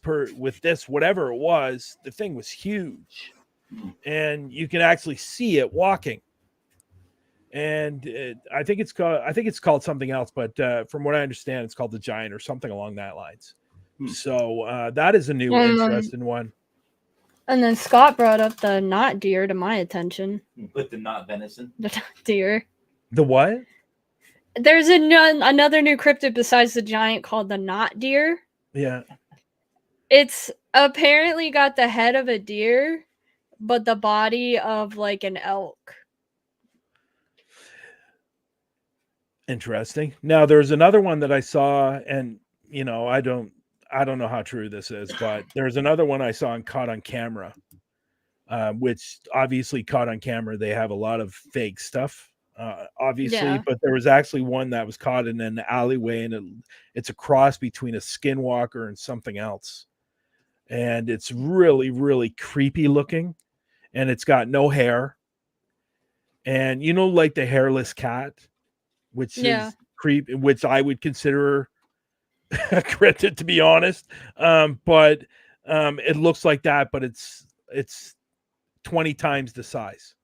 whatever it was, the thing was huge, and you can actually see it walking. And I think it's called something else, but from what I understand, it's called The Giant or something along that lines. So that is a new interesting one. And then Scott brought up the not deer to my attention. With the not venison? The not deer. The what? There's another new cryptid besides the giant called the not deer. Yeah. It's apparently got the head of a deer, but the body of like an elk. Interesting. Now there's another one that I saw, and I don't know how true this is, but there's another one I saw and caught on camera, which obviously caught on camera. They have a lot of fake stuff obviously, Yeah. but there was actually one that was caught in an alleyway, and it's a cross between a skinwalker and something else. And it's really, really creepy looking, and it's got no hair. And like the hairless cat, which Yeah. is which I would consider a cryptid, to be honest. But it looks like that, but it's 20 times the size.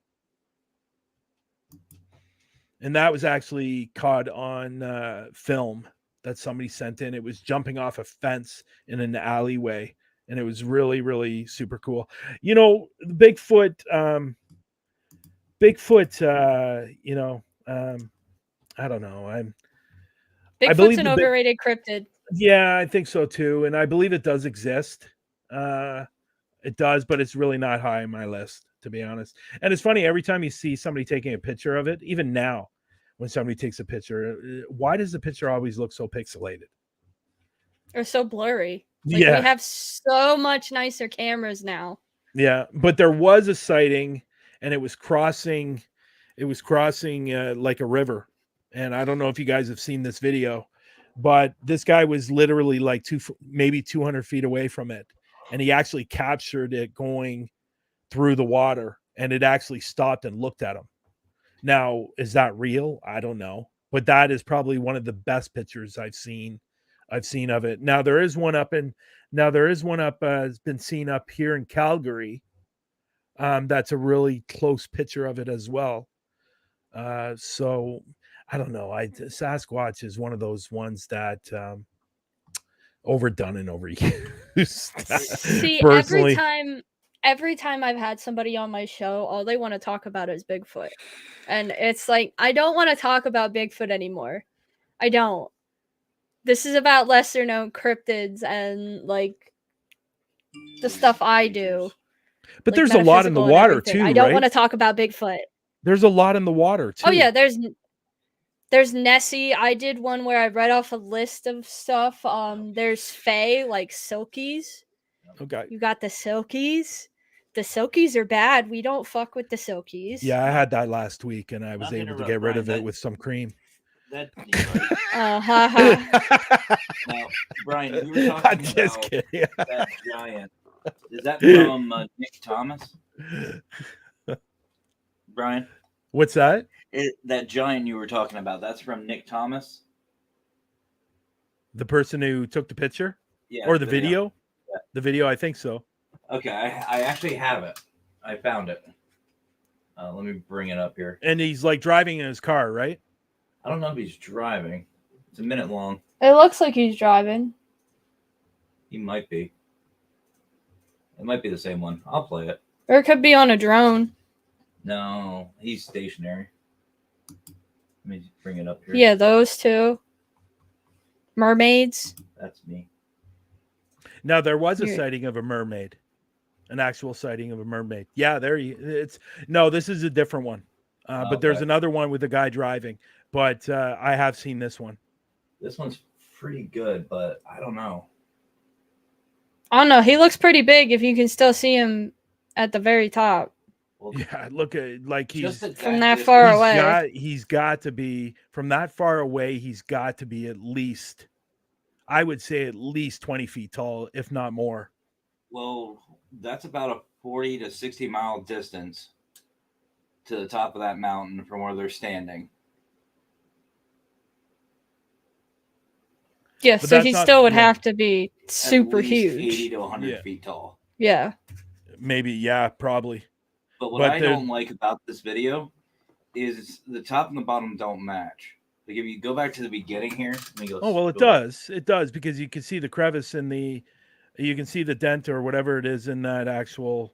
And that was actually caught on film that somebody sent in. It was jumping off a fence in an alleyway, and it was really, really super cool. Bigfoot, I don't know. I Bigfoot's believe an overrated cryptid. Yeah, I think so too, and I believe it does exist. It does, but it's really not high on my list, to be honest. And it's funny, every time you see somebody taking a picture of it, even now, when somebody takes a picture, why does the picture always look so pixelated? Or so blurry. We Yeah, have so much nicer cameras now. yeah. But there was a sighting, and it was crossing like a river. And I don't know if you guys have seen this video, but this guy was literally like maybe 200 feet away from it, and he actually captured it going through the water, and it actually stopped and looked at him. Now, is that real? I don't know, but that is probably one of the best pictures I've seen of it. Now there is one up has been seen up here in Calgary. That's a really close picture of it as well. So I don't know. Sasquatch is one of those ones that overdone and overused. See, Personally, every time I've had somebody on my show, all they want to talk about is Bigfoot. And it's like, I don't want to talk about Bigfoot anymore. I don't. This is about lesser known cryptids and like the stuff I do. but like, there's a lot in the metaphysical and water everything. too, I don't right? want to talk about Bigfoot. There's a lot in the water too. Oh yeah, there's Nessie. I did one where I read off a list of stuff. There's Fae, like Silkies. Okay. You got the Silkies. The Silkies are bad. We don't fuck with the Silkies. Yeah, I had that last week, and I was Not to able to interrupt, get rid of Brian, it with some cream. That Ha. now, Brian, you were talking I'm just about kidding. that giant. Is that from Nick Thomas? Brian, What's that? that giant you were talking about, that's from Nick Thomas? The person who took the picture? Yeah. Or the video? Yeah. The video, I think so. Okay, I actually have it. I found it. Let me bring it up here. And he's like driving in his car, right? I don't know if he's driving. It's a minute long. It looks like he's driving. He might be. It might be the same one. I'll play it. Or it could be on a drone. No, he's stationary. Let me bring it up here. Yeah, those two. Mermaids. That's me. Now there was a Here. sighting of a mermaid. An actual sighting of a mermaid. Yeah, this is a different one. But there's Okay. another one with a guy driving. But I have seen this one. This one's pretty good, but I don't know. I don't know. He looks pretty big if you can still see him at the very top. Well, Yeah, look at like he's From that far away. He's got to be from that far away. He's got to be at least, I would say, at least 20 feet tall, if not more. Well, that's about a 40 to 60 mile distance to the top of that mountain from where they're standing. Yeah, But so that's he not- still would yeah. have to be At super least huge. 80 to 100 Yeah. feet tall. Yeah. Maybe, yeah, probably. But what But I there- don't like about this video is the top and the bottom don't match. Like if you go back to the beginning here, let me go. Oh well, it go- does. It does because you can see the crevice in you can see the dent or whatever it is in that actual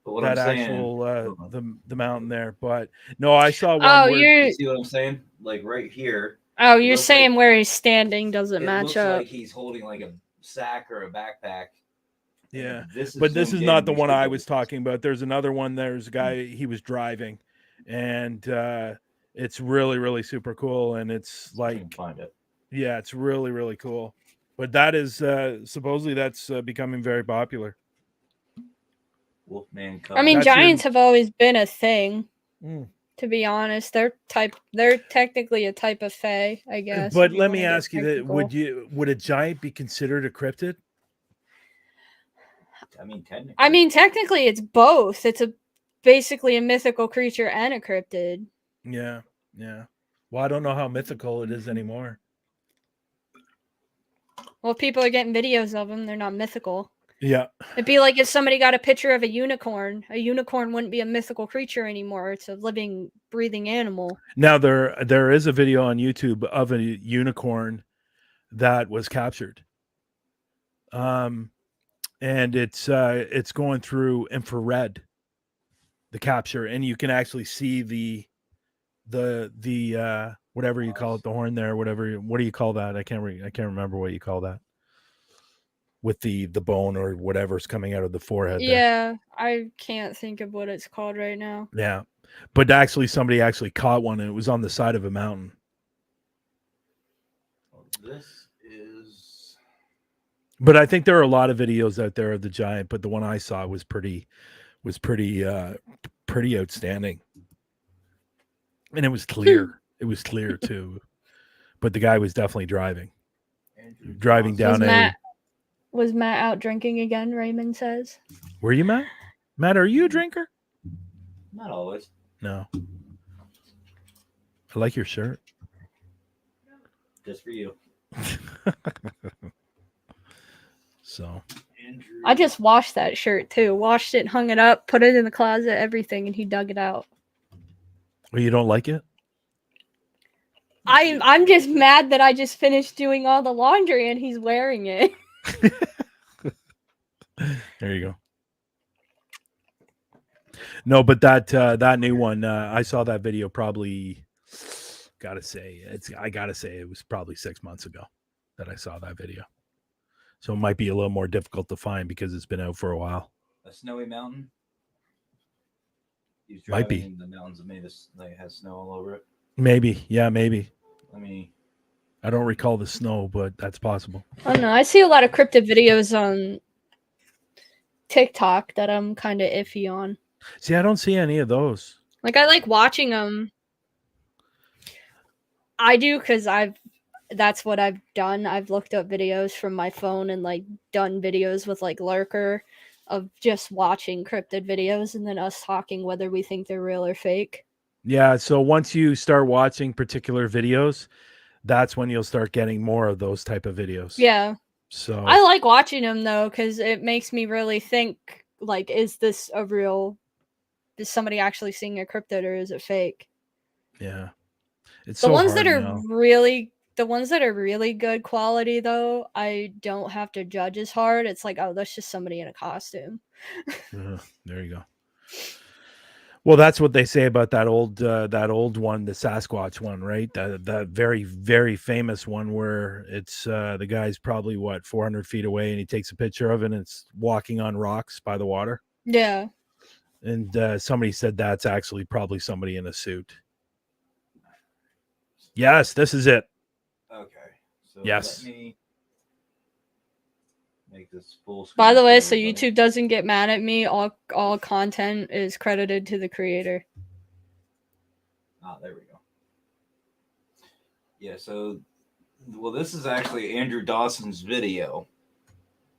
But what I'm saying, the mountain there. But no, I saw one. Oh, where, you see what I'm saying? Like right here, Oh, you're looks saying like- where he's standing doesn't it match looks up. like he's holding like a sack or a backpack. yeah. This But this zoomed is in, not the you one see I the- was talking about. There's another one. There's a guy, he was driving, and it's really, really super cool. And it's I can like, find it. yeah, it's really, really cool. But that is supposedly that's becoming very popular. Wolfman. I mean, That's your- giants have always been a thing. Mm. To be honest, they're technically a type of fae, I guess. But if let wanna me get ask you that: technical. would a giant be considered a cryptid? Technically. Technically, it's both. It's basically a mythical creature and a cryptid. Yeah, yeah. Well, I don't know how mythical it is anymore. Well, if people are getting videos of them, they're not mythical. Yeah. It'd be like if somebody got a picture of a unicorn. A unicorn wouldn't be a mythical creature anymore. It's a living, breathing animal. Now there is a video on YouTube of a unicorn that was captured. And it's going through infrared, the capture, and you can actually see the whatever you call it, the horn there, whatever. What do you call that? I can't remember what you call that. With the bone or whatever's coming out of the forehead. Yeah, I can't think of what it's called right now. Yeah, but actually, somebody actually caught one, and it was on the side of a mountain. This is. But I think there are a lot of videos out there of the giant, but the one I saw was pretty outstanding, and it was clear. It was clear too, but the guy was definitely driving down Was Matt out drinking again? Raymond says. Were you, Matt? Matt, are you a drinker? Not always. No. I like your shirt. Just for you. So. Andrew. I just washed that shirt too. Washed it, hung it up, put it in the closet, everything, and he dug it out. Well, you don't like it? I'm just mad that I just finished doing all the laundry and he's wearing it. There you go. No, but that new one, I saw that video probably. I gotta say it was probably 6 months ago that I saw that video. So it might be a little more difficult to find because it's been out for a while. A snowy mountain. He's Might driving be. in the mountains that made us like has snow all over it. Maybe, yeah, maybe. I don't recall the snow, but that's possible. I don't know. I see a lot of cryptid videos on TikTok that I'm kind of iffy on. See, I don't see any of those. Like, I like watching them. I do because that's what I've done. I've looked up videos from my phone and like done videos with like Lurker of just watching cryptid videos and then us talking whether we think they're real or fake. Yeah, so once you start watching particular videos, that's when you'll start getting more of those type of videos. Yeah. So I like watching them though because it makes me really think like, is somebody actually seeing a cryptid or is it fake? Yeah. It's The so ones hard that are now. really good quality though, I don't have to judge as hard. It's like, oh, that's just somebody in a costume. There you go. Well, that's what they say about that old one, the Sasquatch one, right? That very, very famous one where it's the guy's probably 400 feet away and he takes a picture of it and it's walking on rocks by the water. Yeah. And somebody said that's actually probably somebody in a suit. Yes, this is it. Okay. So yes. Let me make this full screen. By the way, so YouTube doesn't get mad at me, all content is credited to the creator. There we go. Yeah, so this is actually Andrew Dawson's video,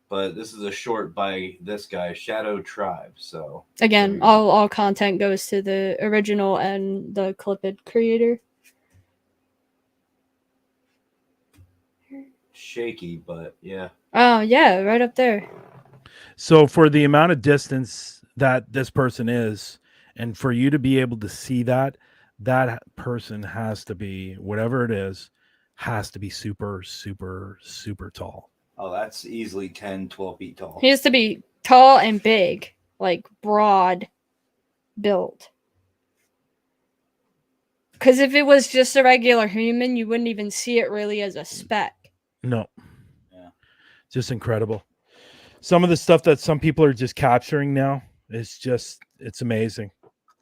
but this is a short by this guy, Shadow Tribe. So again, all content goes to the original and the Clipped creator. Shaky, but yeah. Oh yeah, right up there. So for the amount of distance that this person is, and for you to be able to see that person has to be, whatever it is, has to be super, super, super tall. Oh, that's easily 10, 12 feet tall. He has to be tall and big, like broad built. Because if it was just a regular human, you wouldn't even see it really as a speck. No. Yeah. Just incredible. Some of the stuff that some people are just capturing now is it's amazing.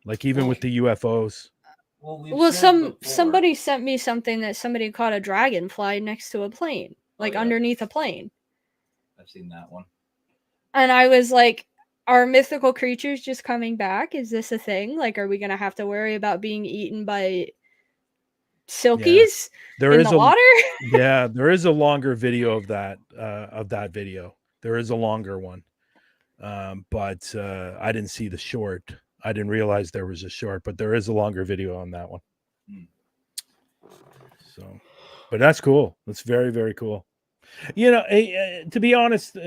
Like even with the UFOs. Well, somebody sent me something that somebody caught a dragonfly next to a plane, like underneath a plane. I've seen that one. And I was like, are mythical creatures just coming back? Is this a thing? Like, are we gonna have to worry about being eaten by silkies There in is the water? there is a longer video of that video. There is a longer one. But I didn't see the short. I didn't realize there was a short, but there is a longer video on that one. So, but that's cool. That's very, very cool. You know, to be honest,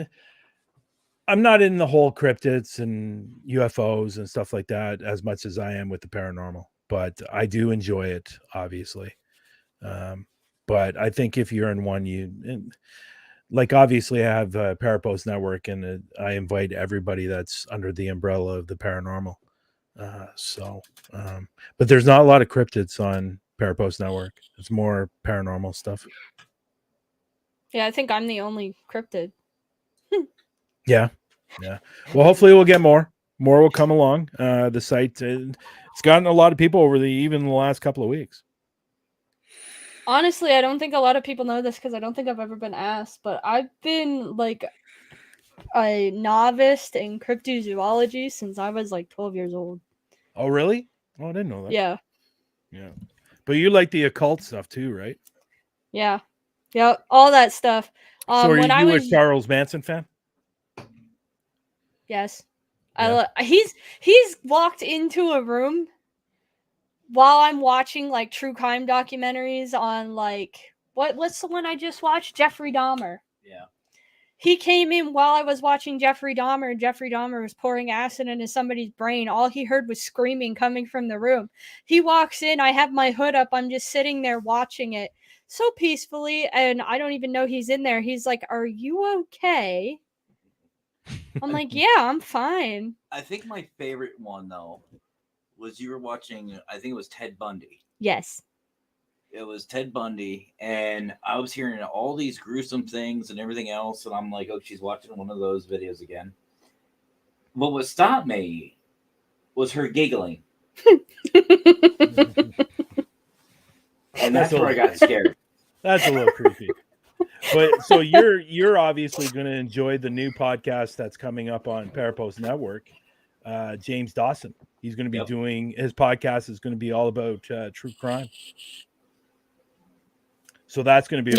I'm not in the whole cryptids and UFOs and stuff like that as much as I am with the paranormal, but I do enjoy it, obviously. But I think if you're in one, like obviously I have Parapost Network, and I invite everybody that's under the umbrella of the paranormal. But there's not a lot of cryptids on Parapost Network. It's more paranormal stuff. Yeah, I think I'm the only cryptid. Yeah. Well, hopefully we'll get more. More will come along. The site, it's gotten a lot of people over even the last couple of weeks. Honestly, I don't think a lot of people know this because I don't think I've ever been asked, but I've been like a novice in cryptozoology since I was like 12 years old. Oh, really? Oh, I didn't know that. Yeah. But you like the occult stuff too, right? Yeah. Yep. All that stuff. So are When I you was a Charles Manson fan? Yes. Yeah. He's walked into a room while I'm watching like true crime documentaries on like what's the one I just watched? Jeffrey Dahmer. Yeah. He came in while I was watching Jeffrey Dahmer, and Jeffrey Dahmer was pouring acid into somebody's brain. All he heard was screaming coming from the room. He walks in, I have my hood up, I'm just sitting there watching it so peacefully, and I don't even know he's in there. He's like, "Are you okay?" I'm like, "Yeah, I'm fine." I think my favorite one though was you were watching. I think it was Ted Bundy. Yes. It was Ted Bundy, and I was hearing all these gruesome things and everything else, and I'm like, "Oh, she's watching one of those videos again." But what stopped me was her giggling, and that's where I got scared. That's a little creepy. But so you're obviously going to enjoy the new podcast that's coming up on Parapost Network. James Dawson. He's going to be doing his podcast is going to be all about true crime. So that's going to be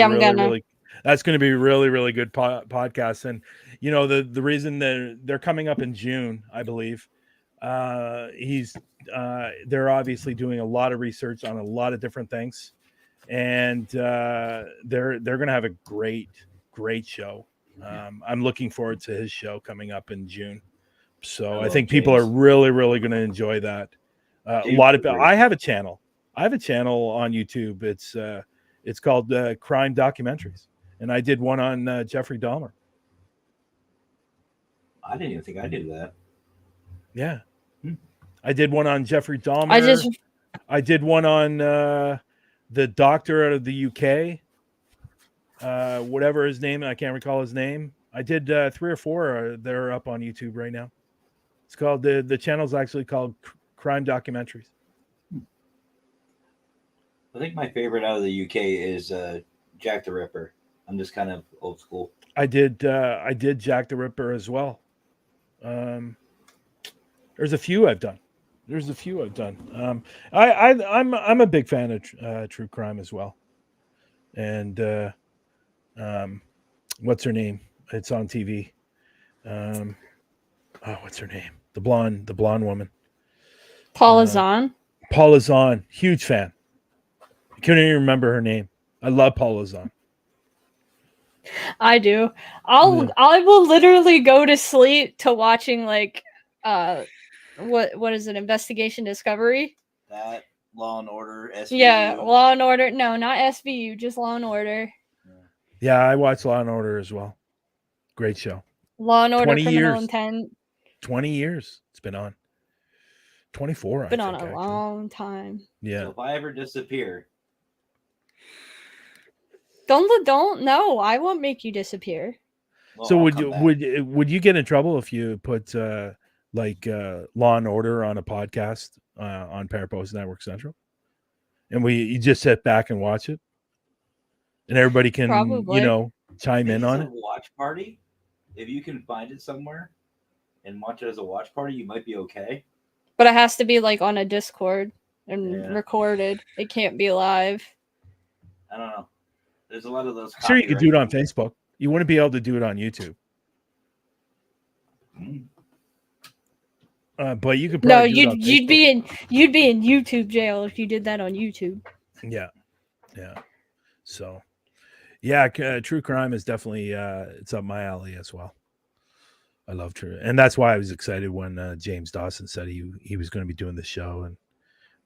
really good podcast. And you know the reason they're coming up in June, I believe. They're obviously doing a lot of research on a lot of different things, and they're going to have a great show. I'm looking forward to his show coming up in June. So I think people are really going to enjoy that. A lot of I have a channel on YouTube. It's called Crime Documentaries, and I did one on Jeffrey Dahmer. I didn't even think I did that. Yeah. I did one on Jeffrey Dahmer. I did one on the doctor out of the UK. Whatever his name, I can't recall his name. I did 3 or 4. They're up on YouTube right now. It's called the channel's actually called Crime Documentaries. I think my favorite out of the UK is Jack the Ripper. I'm just kind of old school. I did Jack the Ripper as well. There's a few I've done. I'm a big fan of true crime as well. And what's her name? It's on TV. What's her name? The blonde woman. Paula Zahn. Paula Zahn, huge fan. I couldn't even remember her name. I love Paula Zahn. I do. I will literally go to sleep to watching like what is it? Investigation Discovery? That Law and Order, SVU. Yeah, Law and Order. No, not SVU, just Law and Order. Yeah, I watch Law and Order as well. Great show. Law and Order, Criminal Intent. 20 years it's been on. 24. Been on a long time. Yeah. So if I ever disappear, don't no, I won't make you disappear. Well, so I'll would you get in trouble if you put Law and Order on a podcast on Parapost Network Central, and you just sit back and watch it, and everybody can chime in on it? Watch party, if you can find it somewhere, and watch it as a watch party, you might be okay. But it has to be like on a Discord and Yeah. recorded. It can't be live. I don't know. There's a lot of those. Sure, you could do it on copyright- Facebook. You wouldn't be able to do it on YouTube. Mm. But you could No, probably do it on you'd Facebook. be in YouTube jail if you did that on YouTube. Yeah. So, yeah, true crime is definitely it's up my alley as well. I love true, and that's why I was excited when James Dawson said he was going to be doing the show, and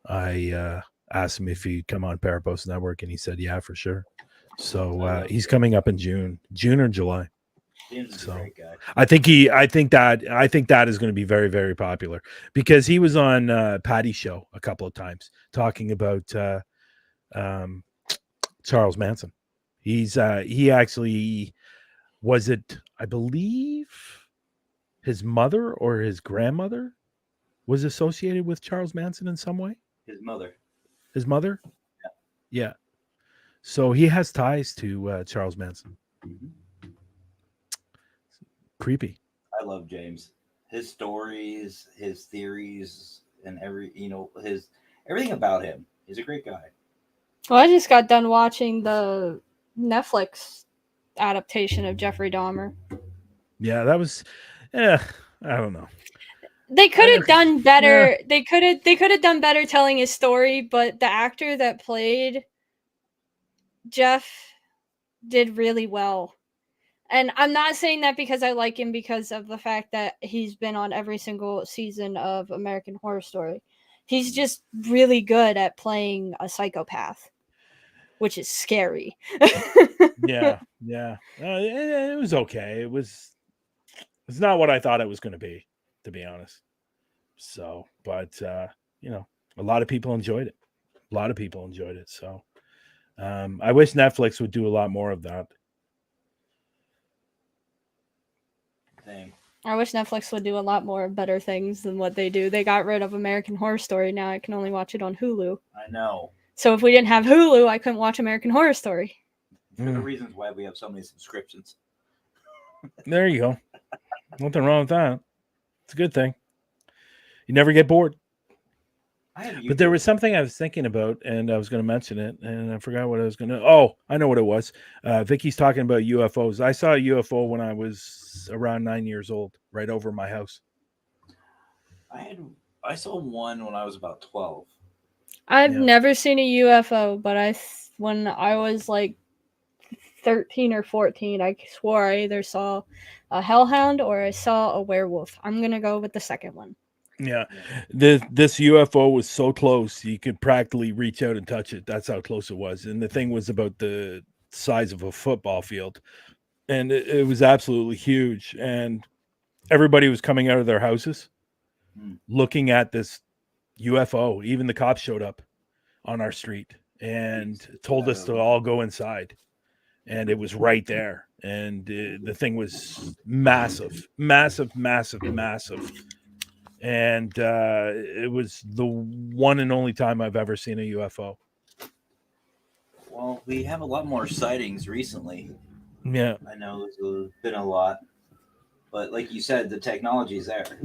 I asked him if he'd come on Parapost Network, and he said, "Yeah, for sure." So he's coming up in June or July. James is So, a great guy. I think that is going to be very, very popular because he was on Patty's show a couple of times talking about Charles Manson. He actually was it, I believe, his mother or his grandmother was associated with Charles Manson in some way. His mother. His mother, yeah. So he has ties to Charles Manson. Creepy. I love James. His stories, his theories, and his everything about him. He's a great guy. Well, I just got done watching the Netflix adaptation of Jeffrey Dahmer. Yeah, that was. I don't know. They could have done better. Yeah. They could have done better telling his story, but the actor that played Jeff did really well. And I'm not saying that because I like him because of the fact that he's been on every single season of American Horror Story. He's just really good at playing a psychopath, which is scary. Yeah. It was okay. It's not what I thought it was going to be, to be honest. So, but a lot of people enjoyed it. So, I wish Netflix would do a lot more of that. Same. I wish Netflix would do a lot more better things than what they do. They got rid of American Horror Story. Now I can only watch it on Hulu. I know. So if we didn't have Hulu, I couldn't watch American Horror Story. For the reasons why we have so many subscriptions. There you go. Nothing wrong with that. It's a good thing. You never get bored. But there was something I was thinking about, and I was going to mention it, and I forgot what I was going to. Oh, I know what it was. Vicky's talking about UFOs. I saw a UFO when I was around 9 years old, right over my house. I saw one when I was about 12. I've never seen a UFO, but when I was like 13 or 14, I swore I either saw a hellhound or I saw a werewolf. I'm going to go with the second one. Yeah. This UFO was so close you could practically reach out and touch it. That's how close it was. And the thing was about the size of a football field. And it was absolutely huge. And everybody was coming out of their houses looking at this UFO. Even the cops showed up on our street and told us to all go inside. And it was right there. And the thing was massive. And it was the one and only time I've ever seen a UFO. Well, we have a lot more sightings recently. Yeah. I know there's been a lot. But like you said, the technology's there.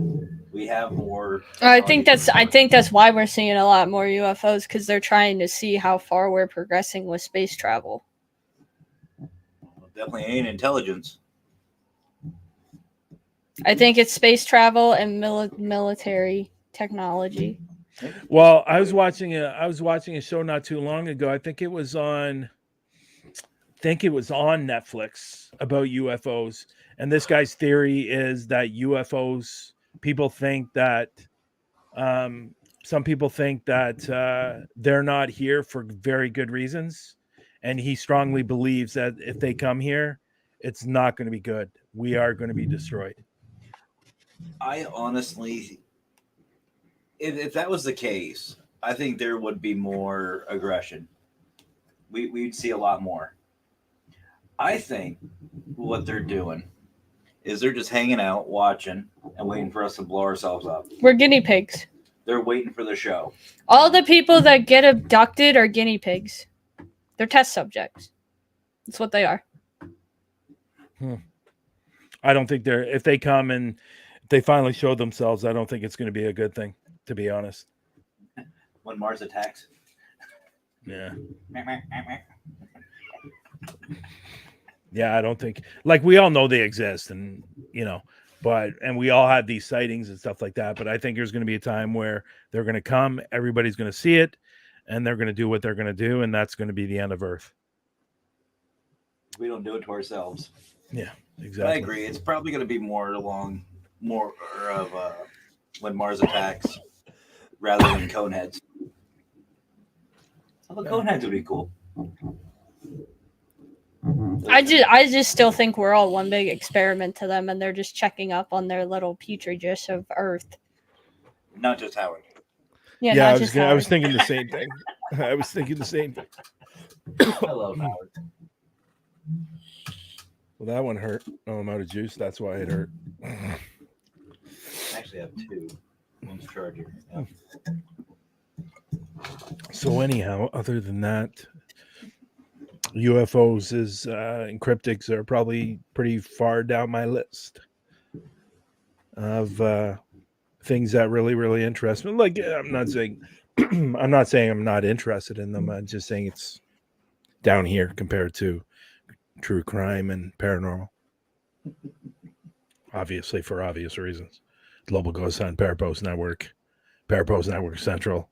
We have more. I think that's why we're seeing a lot more UFOs, because they're trying to see how far we're progressing with space travel. Well, definitely ain't intelligence. I think it's space travel and military technology. Well, I was watching a show not too long ago. I think it was on Netflix about UFOs. And this guy's theory is that UFOs, people think that some people think that they're not here for very good reasons. And he strongly believes that if they come here, it's not going to be good. We are going to be destroyed. I honestly, if that was the case, I think there would be more aggression. We'd see a lot more. I think what they're doing is they're just hanging out, watching, and waiting for us to blow ourselves up. We're guinea pigs. They're waiting for the show. All the people that get abducted are guinea pigs. They're test subjects. That's what they are. I don't think if they come and they finally show themselves, I don't think it's going to be a good thing, to be honest. When Mars attacks. Yeah. Yeah, I don't think, like, we all know they exist, and and we all have these sightings and stuff like that, but I think there's going to be a time where they're going to come, everybody's going to see it, and they're going to do what they're going to do, and that's going to be the end of Earth. We don't do it to ourselves. Yeah, But exactly. I agree. It's probably going to be more of when Mars attacks rather than Coneheads. Although Coneheads would be cool. I just still think we're all one big experiment to them, and they're just checking up on their little petri dish of Earth. Not just Howard. Yeah, Yeah, not I just was Howard. thinking the same thing. I was thinking the same thing. I love Howard. Well, that one hurt. Oh, I'm out of juice. That's why it hurt. I actually have two. One's charger. Yeah. So anyhow, other than that, UFOs and cryptics are probably pretty far down my list of things that really, really interest me. Like, I'm not saying I'm not interested in them. I'm just saying it's down here compared to true crime and paranormal. Obviously, for obvious reasons. Global Ghost Hunt, Parapost Network Central,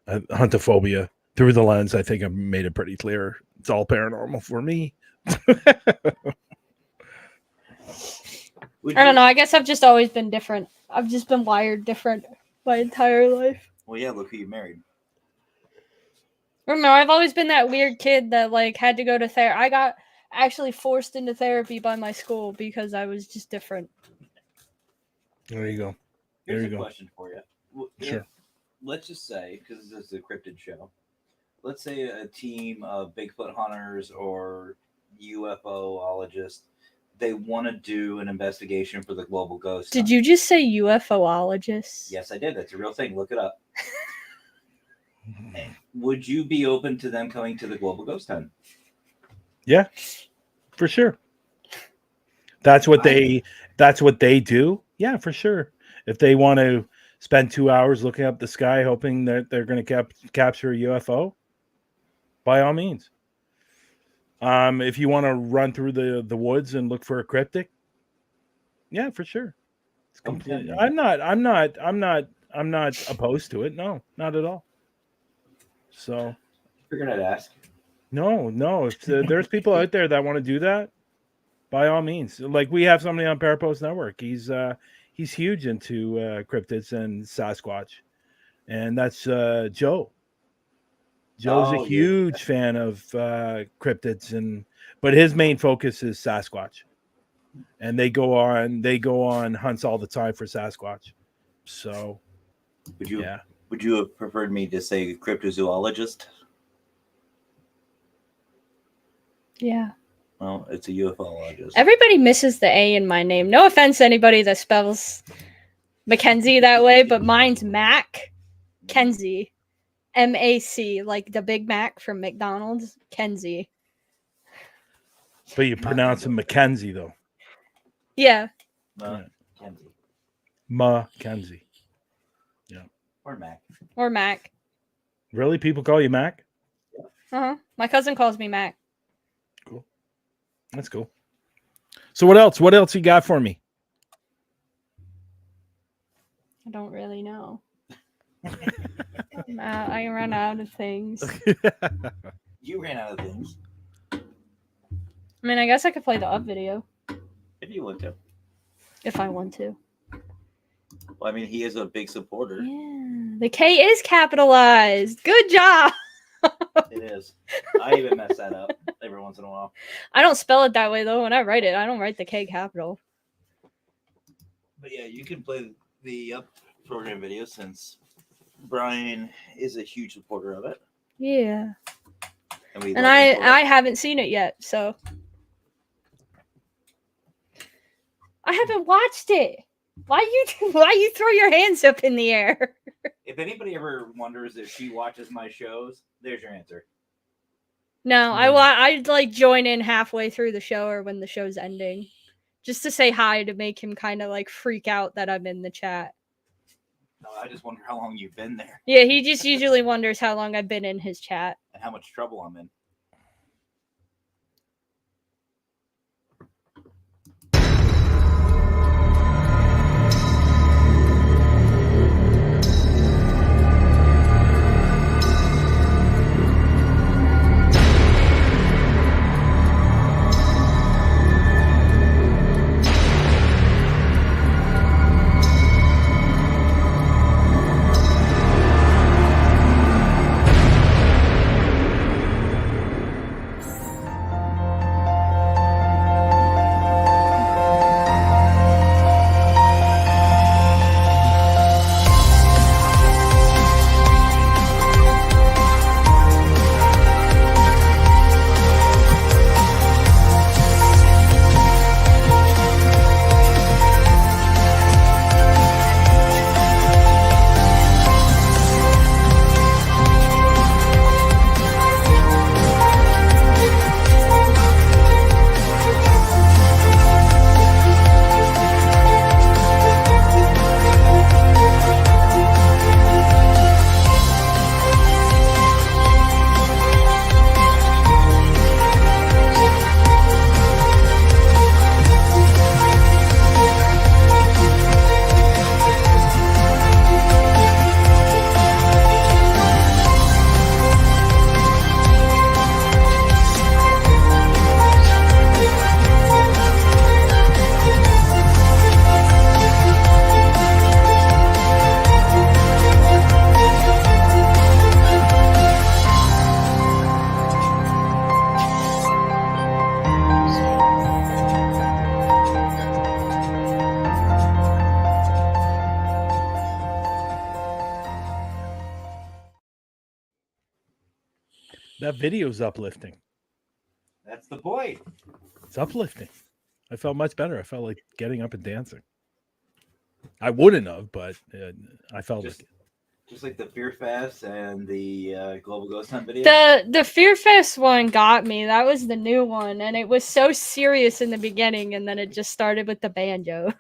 Huntophobia. Through the lens, I think I've made it pretty clear. It's all paranormal for me. I don't know. I guess I've just always been different. I've just been wired different my entire life. Well, yeah, look who you married. I don't know. I've always been that weird kid that like had to go to therapy. I got actually forced into therapy by my school because I was just different. There you go. Here's There a you go. question for you. Sure. Let's just say, because this is a cryptid show, let's say a team of Bigfoot hunters or UFOologists, they want to do an investigation for the global ghost. Did you just say UFOologists? Yes, I did. That's a real thing. Look it up. Would you be open to them coming to the global ghost hunt? Yeah, for sure. That's what they do. Yeah, for sure. If they want to spend 2 hours looking up the sky, hoping that they're going to capture a UFO, by all means. If you want to run through the woods and look for a cryptic, yeah, for sure. It's completely. I'm not opposed to it. No, not at all. So, Figured I'd ask. no. If there's people out there that want to do that, by all means. Like, we have somebody on Parapost Network. He's huge into cryptids and Sasquatch, and that's Joe. Joe's a huge fan of cryptids, but his main focus is Sasquatch, and they go on hunts all the time for Sasquatch. So, Would you have preferred me to say cryptozoologist? Yeah. Well, it's a UFOologist. Everybody misses the A in my name. No offense to anybody that spells Mackenzie that way, but mine's Mac Kenzie. MAC, like the Big Mac from McDonald's. Kenzie. But you pronounce him Mackenzie, though. Yeah. Kenzie. Mackenzie. Yeah. Or Mac. Or Mac. Really? People call you Mac? Uh-huh. My cousin calls me Mac. Cool. That's cool. So what else? What else you got for me? I don't really know. I ran out of things. You ran out of things. I mean, I guess I could play the up video. If you want to. If I want to. Well, I mean, he is a big supporter. Yeah. The K is capitalized. Good job. It is. I even mess that up every once in a while. I don't spell it that way, though. When I write it, I don't write the K capital. But yeah, you can play the up program video since Brian is a huge supporter of it. Yeah. And I haven't seen it yet, so. I haven't watched it. Why you throw your hands up in the air? If anybody ever wonders if she watches my shows, there's your answer. No, I like join in halfway through the show or when the show's ending. just to say hi to make him kind of like freak out that I'm in the chat. No, I just wonder how long you've been there Yeah, he just usually wonders how long I've been in his chat. and how much trouble I'm in. That video's uplifting. That's the point. It's uplifting. I felt much better. I felt like getting up and dancing. I wouldn't have, but I felt like it. Just like the Fear Fest and the Global Ghost Hunt video. The Fear Fest one got me. That was the new one, and it was so serious in the beginning, and then it just started with the banjos.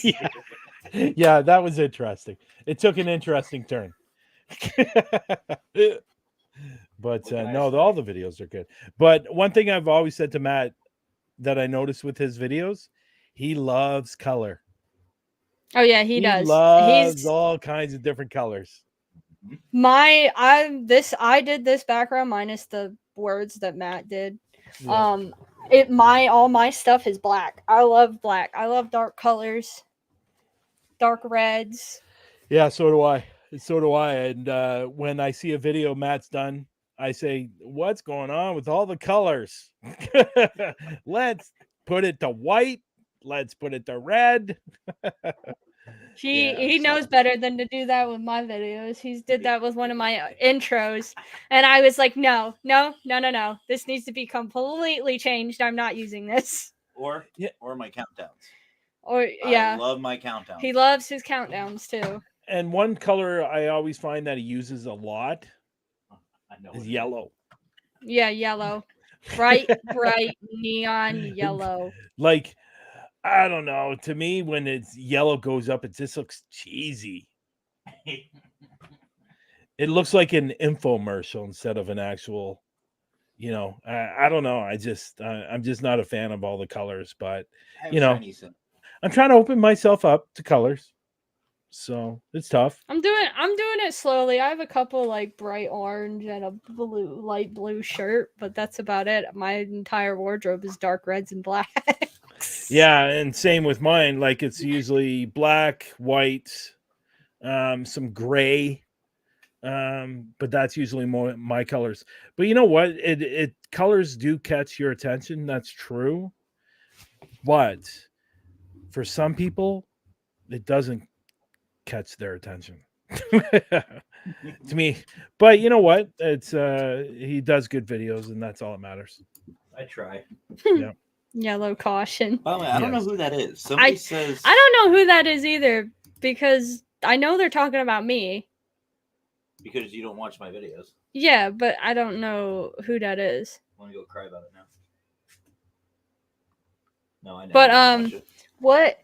Yeah. Yeah, that was interesting. It took an interesting turn. But no, all the videos are good. But one thing I've always said to Matt that I noticed with his videos, he loves color. Oh yeah, he does. Loves all kinds of different colors. I did this background minus the words that Matt did. Yeah. All my stuff is black. I love black. I love dark colors, dark reds. Yeah, so do I. So do I. And when I see a video Matt's done, I say, "What's going on with all the colors? Let's put it to white. Let's put it to red." He knows better than to do that with my videos. He's did that with one of my intros, and I was like, no. This needs to be completely changed. I'm not using this. Or my countdowns. I love my countdowns. He loves his countdowns too. And one color I always find that he uses a lot is yellow. Yeah, yellow. Bright neon yellow. Like, I don't know. To me, when it's yellow goes up, it just looks cheesy. It looks like an infomercial instead of an actual, I don't know. I'm just not a fan of all the colors, but I'm trying to open myself up to colors. So it's tough. I'm doing it slowly. I have a couple like bright orange and a light blue shirt, but that's about it. My entire wardrobe is dark reds and blacks. Yeah, and same with mine. Like it's usually black, white, some gray. But that's usually more my colors. But you know what? It colors do catch your attention. That's true. But for some people, it doesn't catch their attention. To me. But you know what? It's he does good videos, and that's all that matters. I try. Yeah. Yellow caution. By the way, I don't know who that is. Somebody says I don't know who that is either, because I know they're talking about me. Because you don't watch my videos. Yeah, but I don't know who that is. I want to go cry about it now. No, I know. But I watch it. what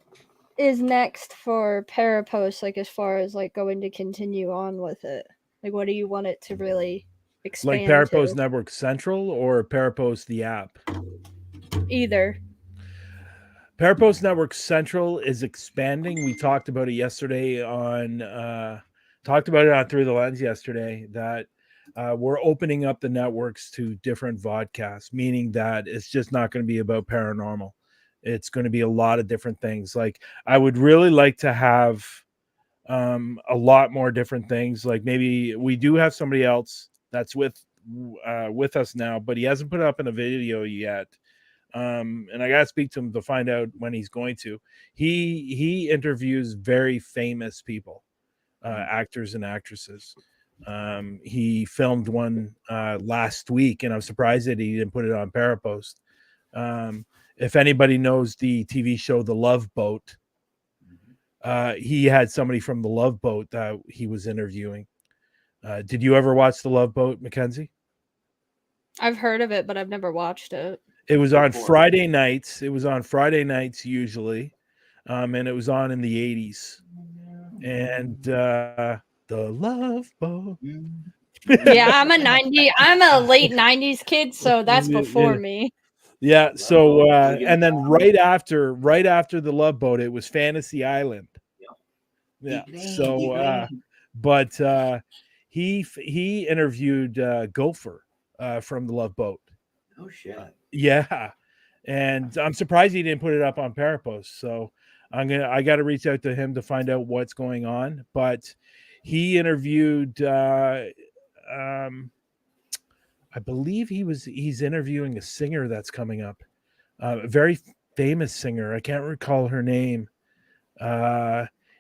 is next for Parapost? Like as far as like going to continue on with it, like what do you want it to really expand Like Parapost to? Network Central or Parapost the app? Either. Parapost Network Central is expanding. We talked about it yesterday on Through the Lens yesterday that we're opening up the networks to different vodcasts, meaning that it's just not going to be about paranormal. It's going to be a lot of different things. Like I would really like to have a lot more different things. Like maybe we do have somebody else that's with us now, but he hasn't put up in a video yet. And I gotta speak to him to find out when he's going to. He interviews very famous people, actors and actresses. He filmed one last week, and I'm surprised that he didn't put it on Parapost. If anybody knows the TV show The Love Boat, he had somebody from The Love Boat that he was interviewing. Did you ever watch The Love Boat, Mackenzie? I've heard of it, but I've never watched it. It was on Friday nights. It was on Friday nights usually, and it was on in the 80s. And The Love Boat. Yeah, I'm a late 90s kid, so that's before me. Yeah. So and then right after The Love Boat, it was Fantasy Island. Yeah. So but he interviewed Gopher from The Love Boat. Oh shit. Yeah. And I'm surprised he didn't put it up on Parapost. So I got to reach out to him to find out what's going on. But he interviewed I believe he's interviewing a singer that's coming up, a very famous singer. I can't recall her name.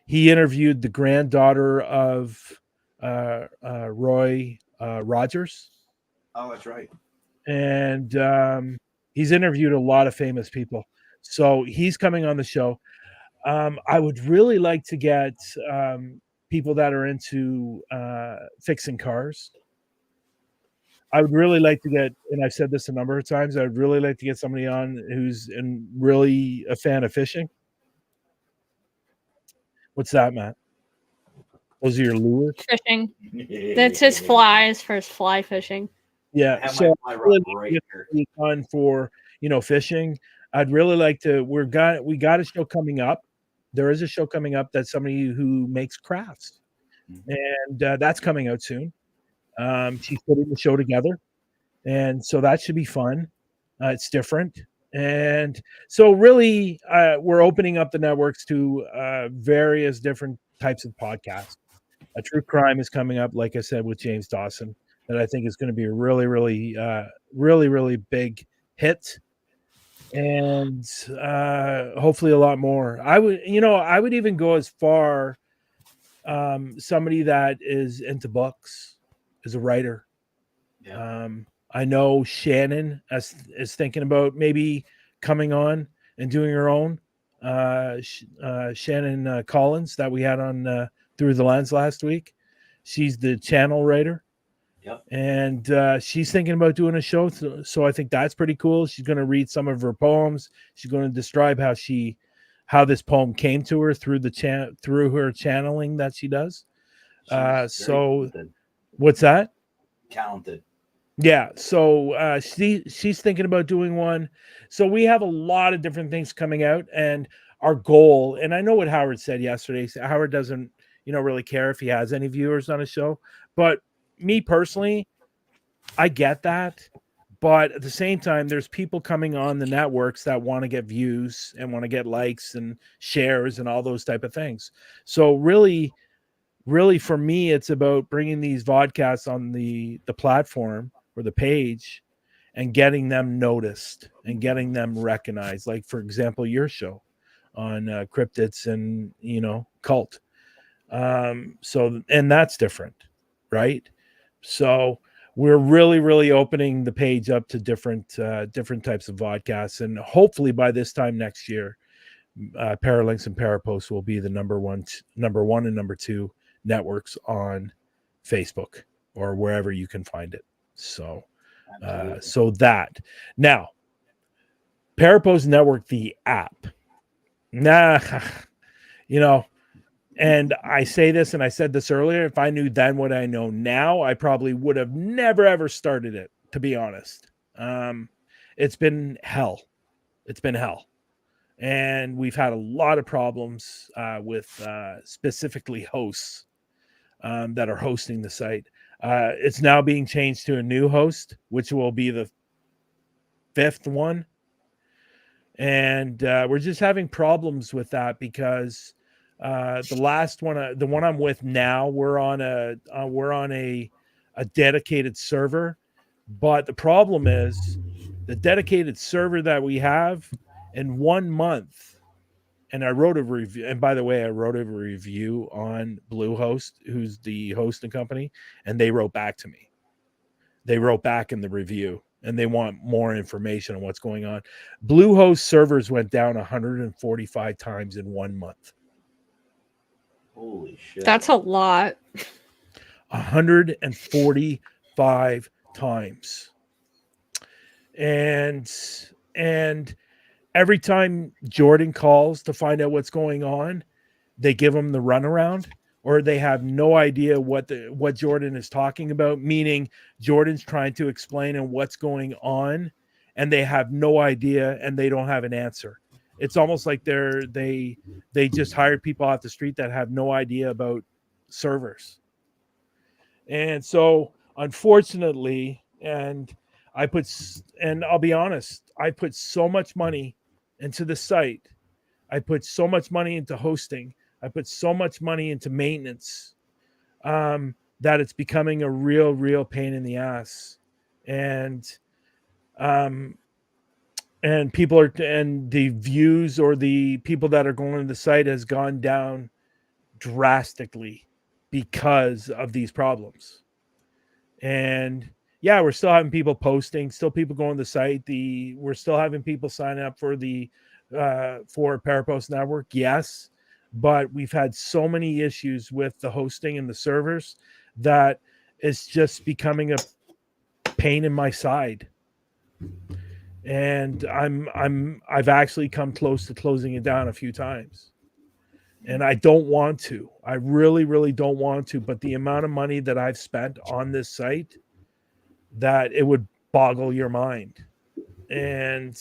He interviewed the granddaughter of Roy Rogers. Oh, that's right. And he's interviewed a lot of famous people. So he's coming on the show. I would really like to get people that are into fixing cars. I would really like to get, and I've said this a number of times, I would really like to get somebody on who's really a fan of fishing. What's that, Matt? Those are your lures? Fishing. That's his flies for his fly fishing. Yeah. So really fun for fishing. I'd really like to. We got a show coming up. There is a show coming up that's somebody who makes crafts, and that's coming out soon. She's putting the show together, and so that should be fun. It's different, and so really, we're opening up the networks to various different types of podcasts. A true crime is coming up, like I said, with James Dawson, that I think is going to be a really, really, really big hit, and hopefully a lot more. I would even go as far, somebody that is into books, is a writer. Yeah. I know Shannon is thinking about maybe coming on and doing her own. Shannon Collins that we had on Through the Lens last week. She's the channel writer. Yep. And she's thinking about doing a show. So I think that's pretty cool. She's going to read some of her poems. She's going to describe how this poem came to her through her channeling that she does. What's that? Talented. Yeah. So she's thinking about doing one. So we have a lot of different things coming out, and our goal, and I know what Howard said yesterday. Howard doesn't, really care if he has any viewers on his show, but me personally, I get that. But at the same time, there's people coming on the networks that want to get views and want to get likes and shares and all those type of things. So really for me, it's about bringing these vodcasts on the platform or the page and getting them noticed and getting them recognized. Like, for example, your show on cryptids and, cult. And that's different, right? So we're really opening the page up to different types of podcasts, and hopefully by this time next year, Paralinks and Parapost will be the number one and number two networks on Facebook or wherever you can find it. So that now, Parapost Network, the app. Nah, and I say this, and I said this earlier, if I knew then what I know now, I probably would have never, ever started it, to be honest. It's been hell. It's been hell. And we've had a lot of problems with specifically hosts that are hosting the site. It's now being changed to a new host, which will be the 5th one. And we're just having problems with that because the last one, the one I'm with now, we're on a dedicated server. But the problem is the dedicated server that we have in 1 month. And I wrote a review. And by the way, I wrote a review on Bluehost, who's the hosting company, and they wrote back to me. They wrote back in the review, and they want more information on what's going on. Bluehost servers went down 145 times in 1 month. Holy shit. That's a lot. 145 times. And every time Jordan calls to find out what's going on, they give him the runaround, or they have no idea what Jordan is talking about, meaning Jordan's trying to explain and what's going on, and they have no idea and they don't have an answer. It's almost like they just hired people off the street that have no idea about servers. And so, unfortunately, and I'll be honest, I put so much money into the site. I put so much money into hosting. I put so much money into maintenance that it's becoming a real pain in the ass. And the views or the people that are going to the site has gone down drastically because of these problems. And yeah, we're still having people posting, still people going to the site. We're still having people sign up for for Parapost Network. Yes, but we've had so many issues with the hosting and the servers that it's just becoming a pain in my side. And I've actually come close to closing it down a few times. And I don't want to. I really don't want to. But the amount of money that I've spent on this site, that it would boggle your mind. And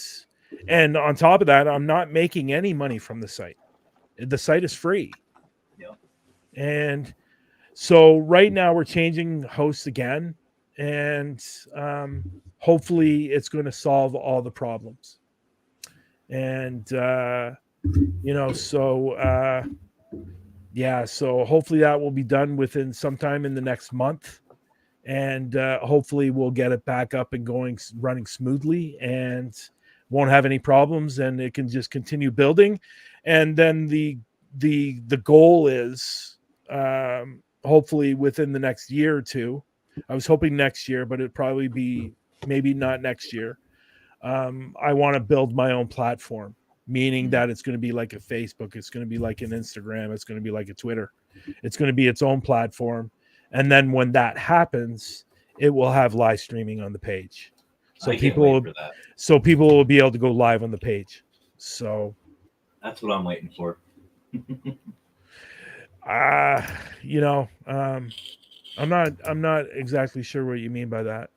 on top of that, I'm not making any money from the site. The site is free. Yeah. And so right now we're changing hosts again, and hopefully it's going to solve all the problems. And so hopefully that will be done within sometime in the next month. And hopefully we'll get it back up and running smoothly, and won't have any problems, and it can just continue building. And then the goal is hopefully within the next year or two. I was hoping next year, but it'd probably be maybe not next year. I want to build my own platform, meaning that it's going to be like a Facebook, it's going to be like an Instagram, it's going to be like a Twitter. It's going to be its own platform. And then when that happens, it will have live streaming on the page. So people will be able to go live on the page. So that's what I'm waiting for. I'm not exactly sure what you mean by that,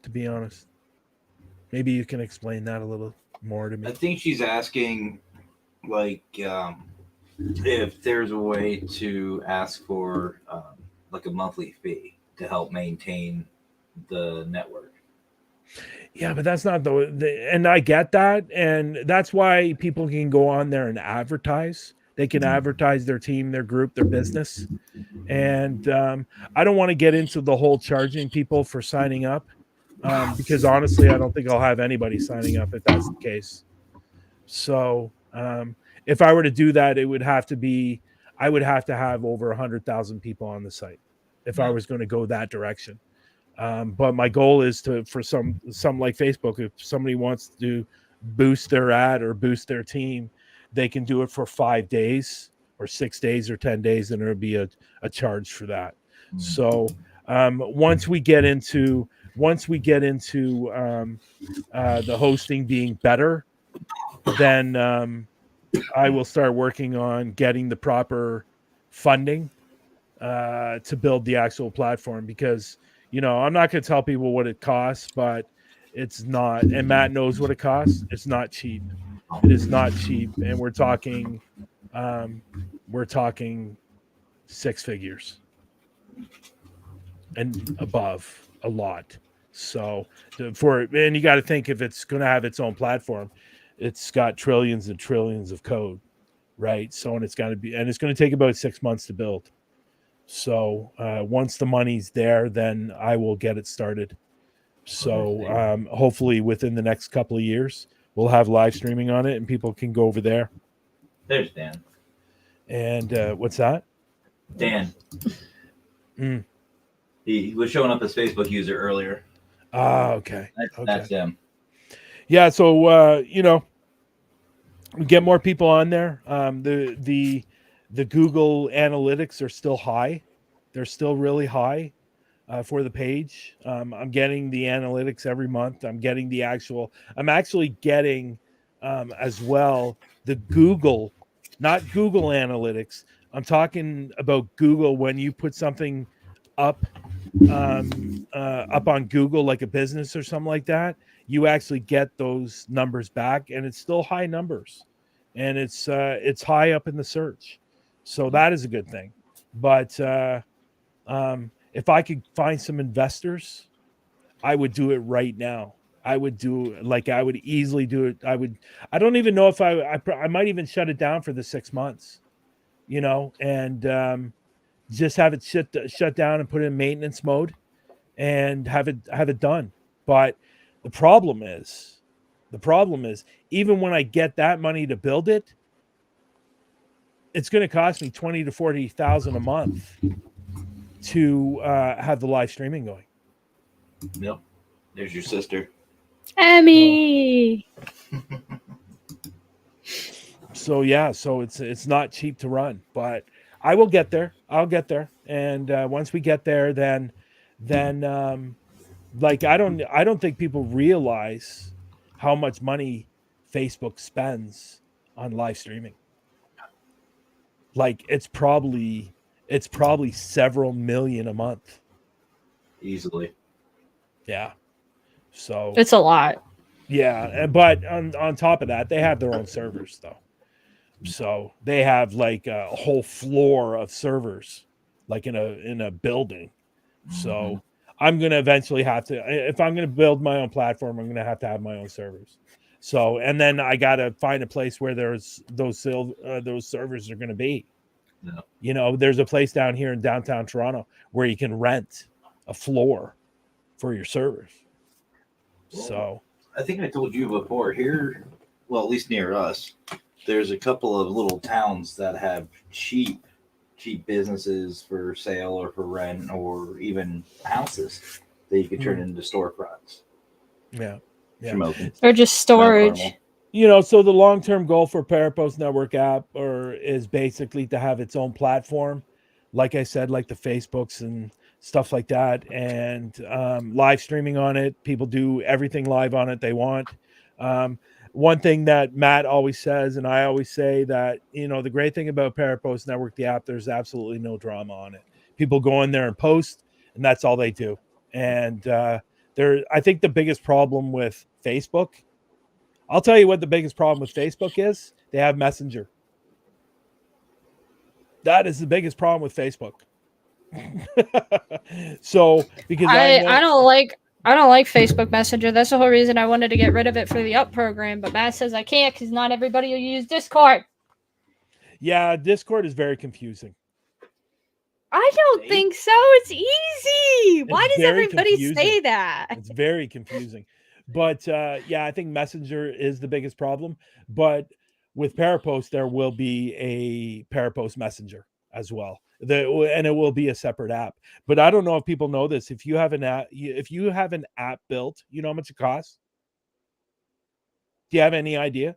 to be honest. Maybe you can explain that a little more to me. I think she's asking, like, if there's a way to ask for like a monthly fee to help maintain the network. Yeah, but that's not and I get that, and that's why people can go on there and advertise. They can advertise their team, their group, their business. And I don't want to get into the whole charging people for signing up, because honestly, I don't think I'll have anybody signing up if that's the case. So if I were to do that, I would have to have over 100,000 people on the site if I was going to go that direction. But my goal is for some like Facebook, if somebody wants to boost their ad or boost their team, they can do it for 5 days or 6 days or 10 days, and there'll be a charge for that. So once we get into once we get into the hosting being better, then I will start working on getting the proper funding to build the actual platform, because I'm not going to tell people what it costs, but it's not, and Matt knows what it costs. It's not cheap. It is not cheap, and we're talking six figures and above, a lot. So and you got to think, if it's going to have its own platform, it's got trillions and trillions of code, right? So, and it's going to take about 6 months to build. So once the money's there, then I will get it started. So hopefully within the next couple of years, we'll have live streaming on it and people can go over there. There's Dan. And what's that? Dan. Mm. He was showing up as Facebook user earlier. Okay. That's him. Yeah. So, we get more people on there. The Google analytics are still high. They're still really high for the page. I'm getting the analytics every month. I'm actually getting as well the Google, not Google Analytics. I'm talking about Google when you put something up on Google, like a business or something like that, you actually get those numbers back, and it's still high numbers, and it's high up in the search. So that is a good thing. But if I could find some investors, I would do it right now. I would easily do it. I don't even know if I might even shut it down for the 6 months, and just have it shut down and put it in maintenance mode and have it done. But the problem is even when I get that money to build it, it's going to cost me $20,000 to $40,000 a month to have the live streaming going. Yep. There's your sister. Emmy. So yeah, so it's not cheap to run, but I will get there. I'll get there, and once we get there, then like I don't think people realize how much money Facebook spends on live streaming. Like it's probably several million a month. Easily. Yeah. So It's a lot. Yeah, but on top of that, they have their own servers though. So they have like a whole floor of servers, like in a building. So I'm gonna eventually have to, if I'm gonna build my own platform, I'm gonna have to have my own servers. So, and then I gotta find a place where those servers are gonna be. No. There's a place down here in downtown Toronto where you can rent a floor for your servers. So I think I told you before here, well, at least near us, there's a couple of little towns that have cheap businesses for sale or for rent, or even houses that you could turn into storefronts. Yeah. Or just storage. So the long-term goal for Parapost Network app is basically to have its own platform, like I said, like the Facebooks and stuff like that, and live streaming on it. People do everything live on it they want. One thing that Matt always says, and I always say, that the great thing about Parapost Network, the app, there's absolutely no drama on it. People go in there and post, and that's all they do. And I think the biggest problem with Facebook, I'll tell you what the biggest problem with Facebook is. They have Messenger. That is the biggest problem with Facebook. So because I don't like Facebook Messenger. That's the whole reason I wanted to get rid of it for the UP program. But Matt says I can't because not everybody will use Discord. Yeah, Discord is very confusing. I don't think so. It's easy. Why does everybody say that? It's very confusing. But I think Messenger is the biggest problem. But with Parapost, there will be a Parapost Messenger as well. And it will be a separate app. But I don't know if people know this. If you have an app built, you know how much it costs? Do you have any idea?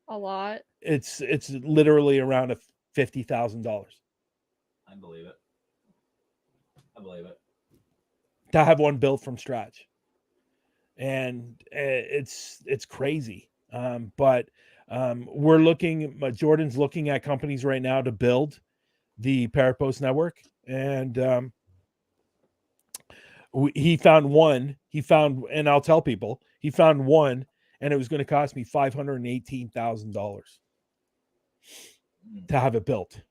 A lot. It's literally around $50,000. I believe it. to have one built from scratch. And it's crazy. But we're looking, Jordan's looking at companies right now to build the Parapost network. And he found one. And I'll tell people, he found one, and it was going to cost me $518,000 to have it built.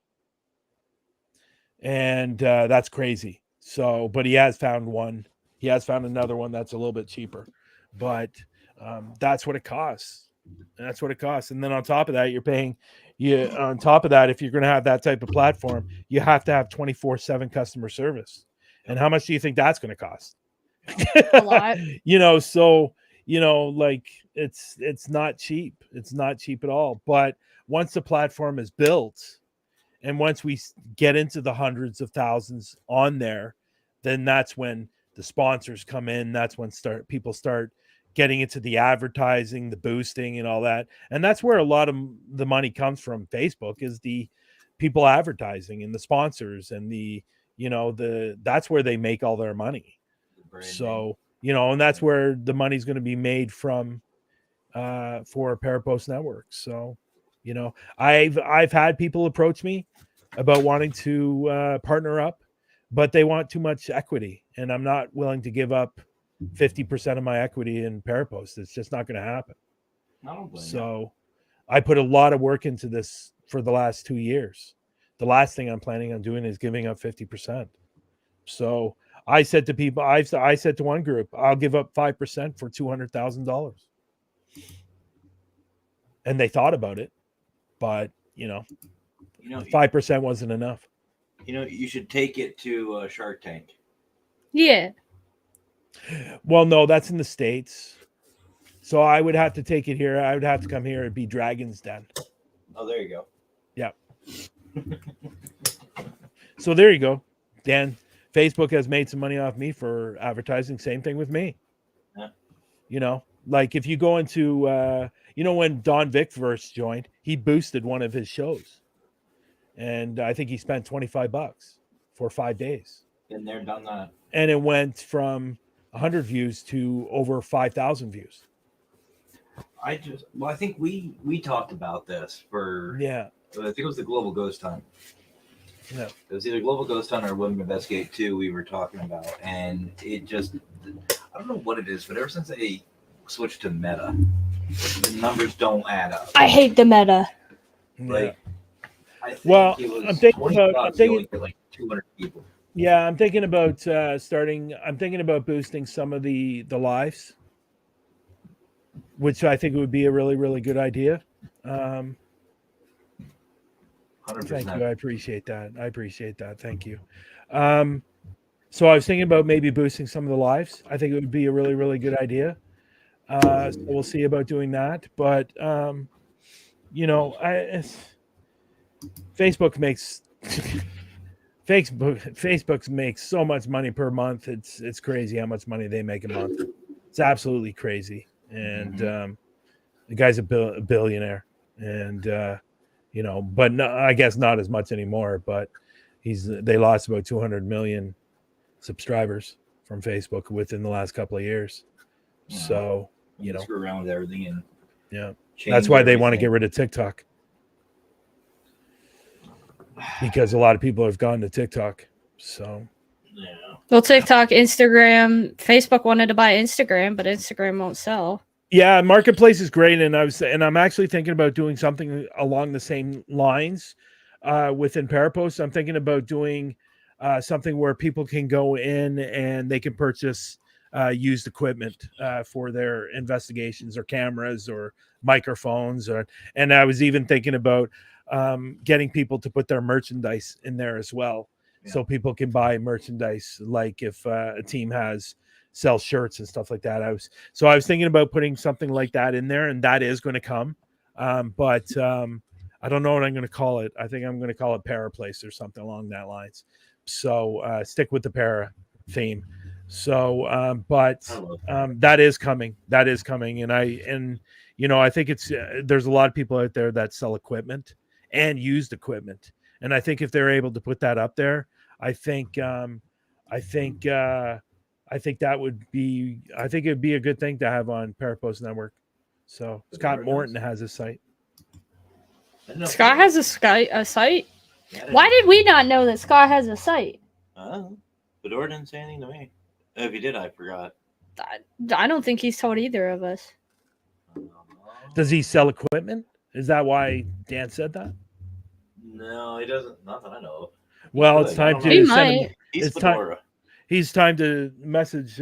And that's crazy. So, but he has found one. He has found another one that's a little bit cheaper, but that's what it costs. That's what it costs. And then on top of that, you're paying. On top of that, if you're going to have that type of platform, you have to have 24/7 customer service. And how much do you think that's going to cost? A lot. So like it's not cheap. It's not cheap at all. But once the platform is built, and once we get into the hundreds of thousands on there, then that's when the sponsors come in. That's when people start getting into the advertising, the boosting, and all that. And that's where a lot of the money comes from. Facebook is the people advertising and the sponsors and that's where they make all their money. So, and that's where the money's going to be made from for Parapost Network. So, I've had people approach me about wanting to partner up, but they want too much equity, and I'm not willing to give up 50% of my equity in Parapost. It's just not going to happen. So I put a lot of work into this for the last 2 years. The last thing I'm planning on doing is giving up 50%. So I said to people, I said to one group, I'll give up 5% for $200,000. And they thought about it, but 5% wasn't enough. You should take it to Shark Tank. Yeah. Well, no, that's in the States. So I would have to take it here. I would have to come here. It'd be Dragon's Den. Oh, there you go. Yeah. So there you go, Dan. Facebook has made some money off me for advertising. Same thing with me. Yeah. Like if you go into, when Don Vick first joined, he boosted one of his shows. And I think he spent $25 for 5 days. Been there, done that. And it went from 100 views to over 5,000 views. I think we talked about this for, I think it was the Global Ghost Hunt. Yeah. It was either Global Ghost Hunt or Women Investigate 2 we were talking about. And it just, I don't know what it is, but ever since they switched to Meta, the numbers don't add up. I hate the Meta. Like, I think I'm thinking like 200 people. Yeah, I'm thinking about boosting some of the lives, which I think would be a really, really good idea. 100%. Thank you. I appreciate that. Thank you. So I was thinking about maybe boosting some of the lives. I think it would be a really, really good idea. So we'll see about doing that. But, Facebook makes so much money per month. It's crazy how much money they make a month. It's absolutely crazy. And the guy's a billionaire, and but no, I guess not as much anymore. But they lost about 200 million subscribers from Facebook within the last couple of years. Yeah. So screw around with everything, and that's why they want to get rid of TikTok. Because a lot of people have gone to TikTok. So, well, TikTok, Instagram, Facebook wanted to buy Instagram, but Instagram won't sell. Yeah, Marketplace is great, and I'm actually thinking about doing something along the same lines within Parapost. I'm thinking about doing something where people can go in and they can purchase used equipment for their investigations, or cameras, or microphones, and I was even thinking about getting people to put their merchandise in there as well. Yeah. So people can buy merchandise, like if a team sells shirts and stuff like that. I was thinking about putting something like that in there, and that is going to come. But I don't know what I'm going to call it. I think I'm going to call it Paraplace or something along that lines. So stick with the para theme. So, but that is coming. That is coming. And I think there's a lot of people out there that sell equipment and used equipment. And I think if they're able to put that up there, I think I think it'd be a good thing to have on Parapost Network. So Scott Morton has a site. Scott has a site. Yeah, Why did we not know that Scott has a site? Fedora didn't say anything to me. If he did, I forgot. I don't think he's told either of us. Does he sell equipment? Is that why Dan said that? No, he doesn't. Not that I know of. Well, it's time He to might. send him. He's It's Fedora. He's time to message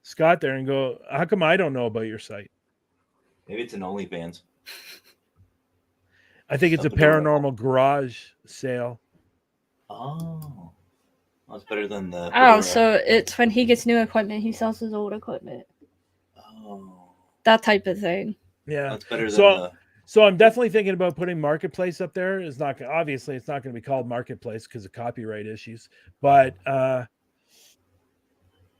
Scott there and go, how come I don't know about your site? Maybe it's an OnlyFans. I think it's a Fedora. paranormal garage sale. Oh. That's better than the Oh, Fedora. so it's when he gets new equipment, he sells his old equipment. Oh. That type of thing. Yeah. That's better than So the... So I'm definitely thinking about putting Marketplace up there. It's not obviously it's not going to be called Marketplace because of copyright issues, but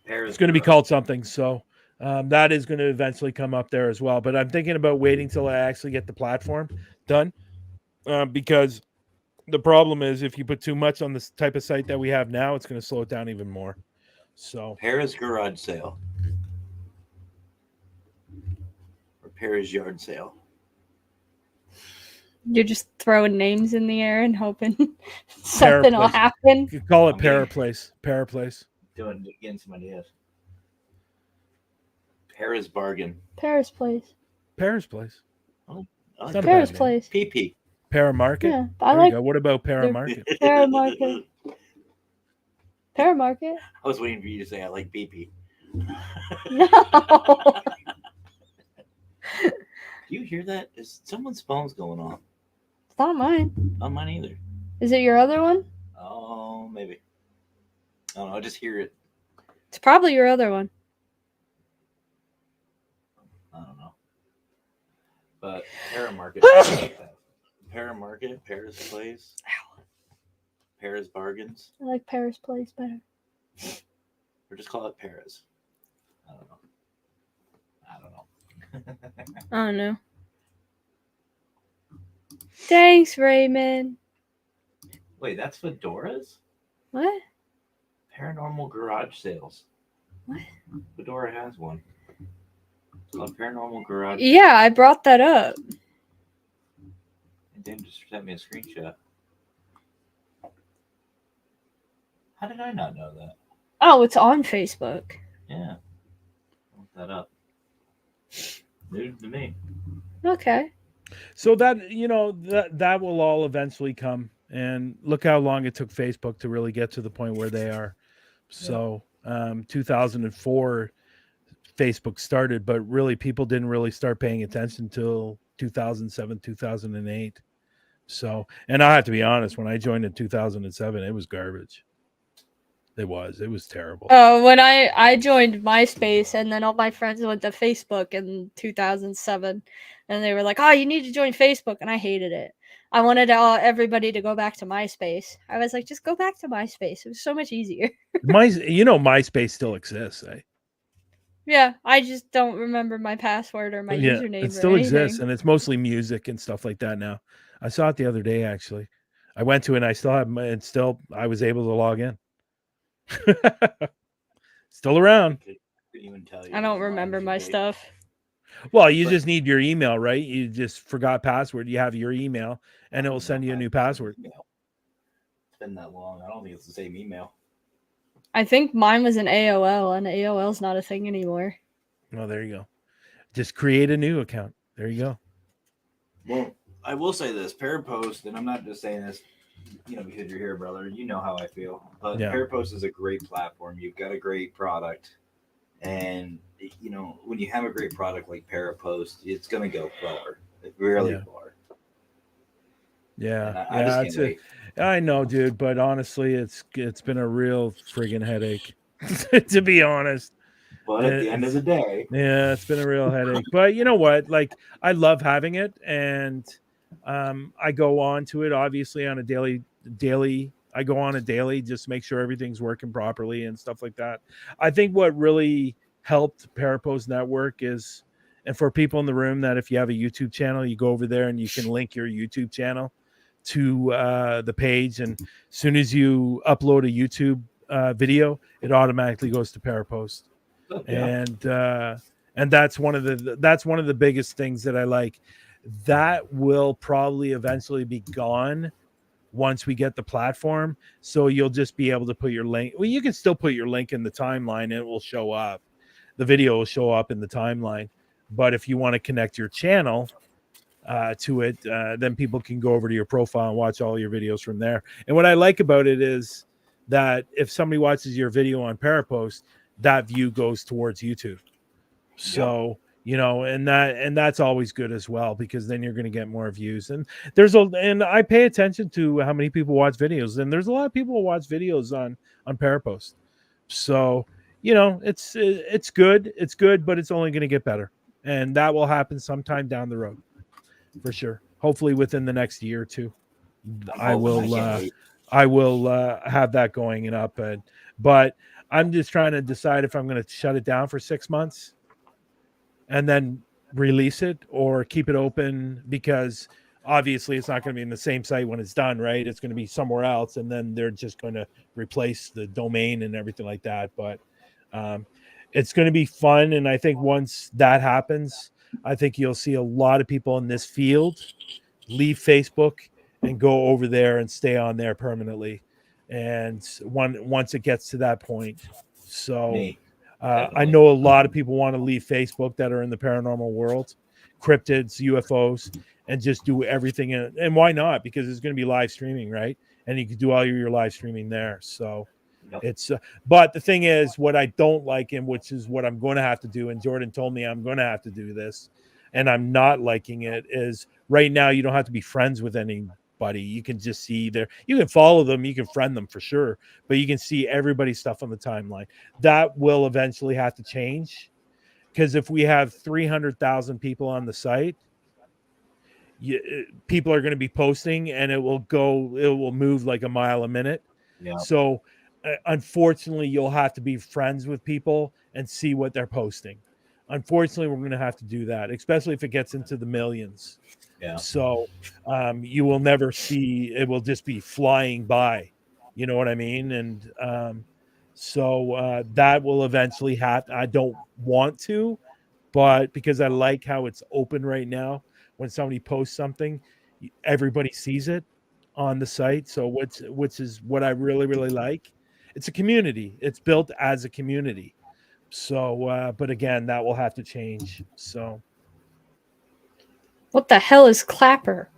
it's going to be called something. So that is going to eventually come up there as well. But I'm thinking about waiting till I actually get the platform done because the problem is if you put too much on this type of site that we have now, it's going to slow it down even more. So Paris garage sale. Or Paris yard sale. You're just throwing names in the air and hoping something will Paraplace. happen. You call it Okay. Paraplace. Paraplace. Getting some ideas. Paris bargain. Paris Place. Paris Place. I It's like not a Paris bad name. Place. PP. Paramarket. Yeah, I There like you go. What about Paramarket? Paramarket. Paramarket. I was waiting for you to say I like PP. No. Do you hear that? Is someone's phone's going off? It's not mine. Not mine either. Is it your other one? Oh, maybe. I don't know. I just hear it. It's probably your other one. I don't know. But Paramarket. I like that. Paramarket, Paris Place, Paris Bargains, I like Paris Place better. or just call it Paris. I don't know. I don't know. I don't know. Thanks, Raymond. Wait, that's Fedora's? What? Paranormal garage sales. What? Fedora has one. It's called Paranormal Garage. Yeah, I brought that up. And Dan just sent me a screenshot. How did I not know that? Oh, it's on Facebook. Yeah. Look that up. New to me. Okay. So that that will all eventually come, and look how long it took Facebook to really get to the point where they are. So 2004 Facebook started, but really people didn't really start paying attention till 2007, 2008. So, and I have to be honest, when I joined in 2007, it was garbage. It was terrible. Oh, when I joined MySpace, and then all my friends went to Facebook in 2007, and they were like, "Oh, you need to join Facebook," and I hated it. I wanted everybody to go back to MySpace. I was like, just go back to MySpace. It was so much easier. MySpace still exists, eh? Yeah, I just don't remember my password or my username. It still or exists, anything. and it's mostly music and stuff like that now. I saw it the other day, actually. I went to it, and I still have I was able to log in. Still around. Couldn't even tell you I don't remember my stuff. Well, you just need your email, right? You just forgot password. You have your email, and it will send you a new password. It's been that long. I don't think it's the same email. I think mine was an AOL, and AOL's not a thing anymore. Well, there you go. Just create a new account. There you go. Well, I will say this, Parapost, and I'm not just saying this, because you're here, brother. You know how I feel. But Yeah. Parapost is a great platform. You've got a great product. And, when you have a great product like Parapost, it's going to go far. Really far. Yeah. I just can't wait. I know, dude, but honestly, it's been a real friggin' headache, to be honest. But at the end of the day, yeah, it's been a real headache. But you know what? Like, I love having it, and I go on to it obviously on a daily. I go on a daily just to make sure everything's working properly and stuff like that. I think what really helped Parapost Network is, and for people in the room, that if you have a YouTube channel, you go over there and you can link your YouTube channel to the page, and as soon as you upload a YouTube video, it automatically goes to Parapost. And that's one of the biggest things that I like. That will probably eventually be gone once we get the platform. So you'll just be able to put your link. Well, you can still put your link in the timeline and it will show up. The video will show up in the timeline. But if you want to connect your channel to it, then people can go over to your profile and watch all your videos from there. And what I like about it is that if somebody watches your video on Parapost, that view goes towards YouTube. So, and that's always good as well, because then you're going to get more views. And and I pay attention to how many people watch videos, and there's a lot of people who watch videos on Parapost. So, it's good, but it's only going to get better. And that will happen sometime down the road for sure. Hopefully within the next year or two, I will have that going and up. But I'm just trying to decide if I'm going to shut it down for 6 months and then release it, or keep it open, because obviously it's not going to be in the same site when it's done, right? It's going to be somewhere else, and then they're just going to replace the domain and everything like that. But it's going to be fun. And I think once that happens, I think you'll see a lot of people in this field leave Facebook and go over there and stay on there permanently. And once it gets to that point. So I know a lot of people want to leave Facebook that are in the paranormal world, cryptids, UFOs, and just do everything. And why not? Because it's going to be live streaming, right? And you can do all your live streaming there. So it's, but the thing is, what I don't like, and which is what I'm going to have to do, and Jordan told me I'm going to have to do this, and I'm not liking it, is right now you don't have to be friends with anybody. You can just see you can follow them, you can friend them for sure, but you can see everybody's stuff on the timeline. That will eventually have to change, because if we have 300,000 people on the site, people are going to be posting, and it will move like a mile a minute. So unfortunately, you'll have to be friends with people and see what they're posting. Unfortunately, we're going to have to do that, especially if it gets into the millions. So you will never see, it will just be flying by. You know what I mean? And so that will eventually happen. I don't want to, but because I like how it's open right now, when somebody posts something, everybody sees it on the site. So which is what I really, really like. It's a community. It's built as a community. So, but again, that will have to change. So. What the hell is Clapper?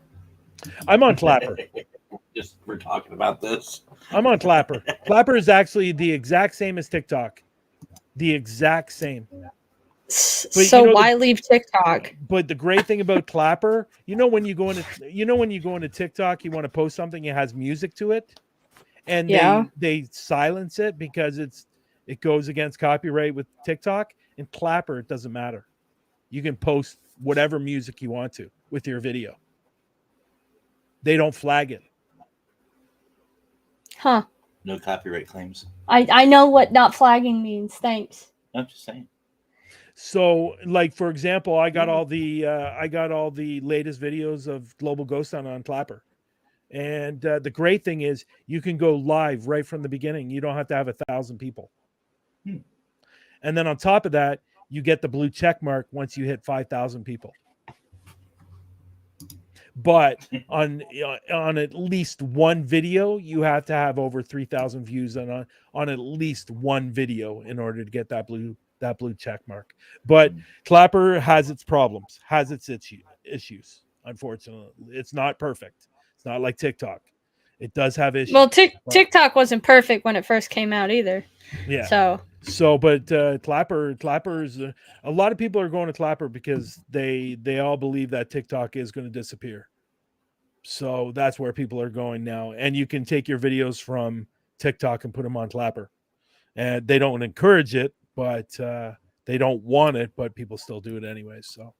I'm on Clapper. Just for talking about this. I'm on Clapper. Clapper is actually the exact same as TikTok. The exact same. So why leave TikTok? But the great thing about Clapper, when you go into TikTok, you want to post something, it has music to it, and they silence it because it goes against copyright with TikTok. And Clapper, it doesn't matter. You can post whatever music you want to with your video. They don't flag it. Huh. No copyright claims. I know what not flagging means. Thanks. I'm just saying. So, like, for example, I got all the latest videos of Global Ghost Hunt on Clapper. And the great thing is you can go live right from the beginning. You don't have to have 1,000 people. And then on top of that, you get the blue check mark once you hit 5,000 people. But on at least one video, you have to have over 3,000 views on at least one video in order to get that blue check mark. But Clapper has its problems, has its issues. Unfortunately, it's not perfect. It's not like TikTok. It does have issues. Well, TikTok wasn't perfect when it first came out either. Yeah. So, but Clapper's a lot of people are going to Clapper because they all believe that TikTok is going to disappear. So that's where people are going now. And you can take your videos from TikTok and put them on Clapper. And they don't encourage it, but they don't want it, but people still do it anyways. So.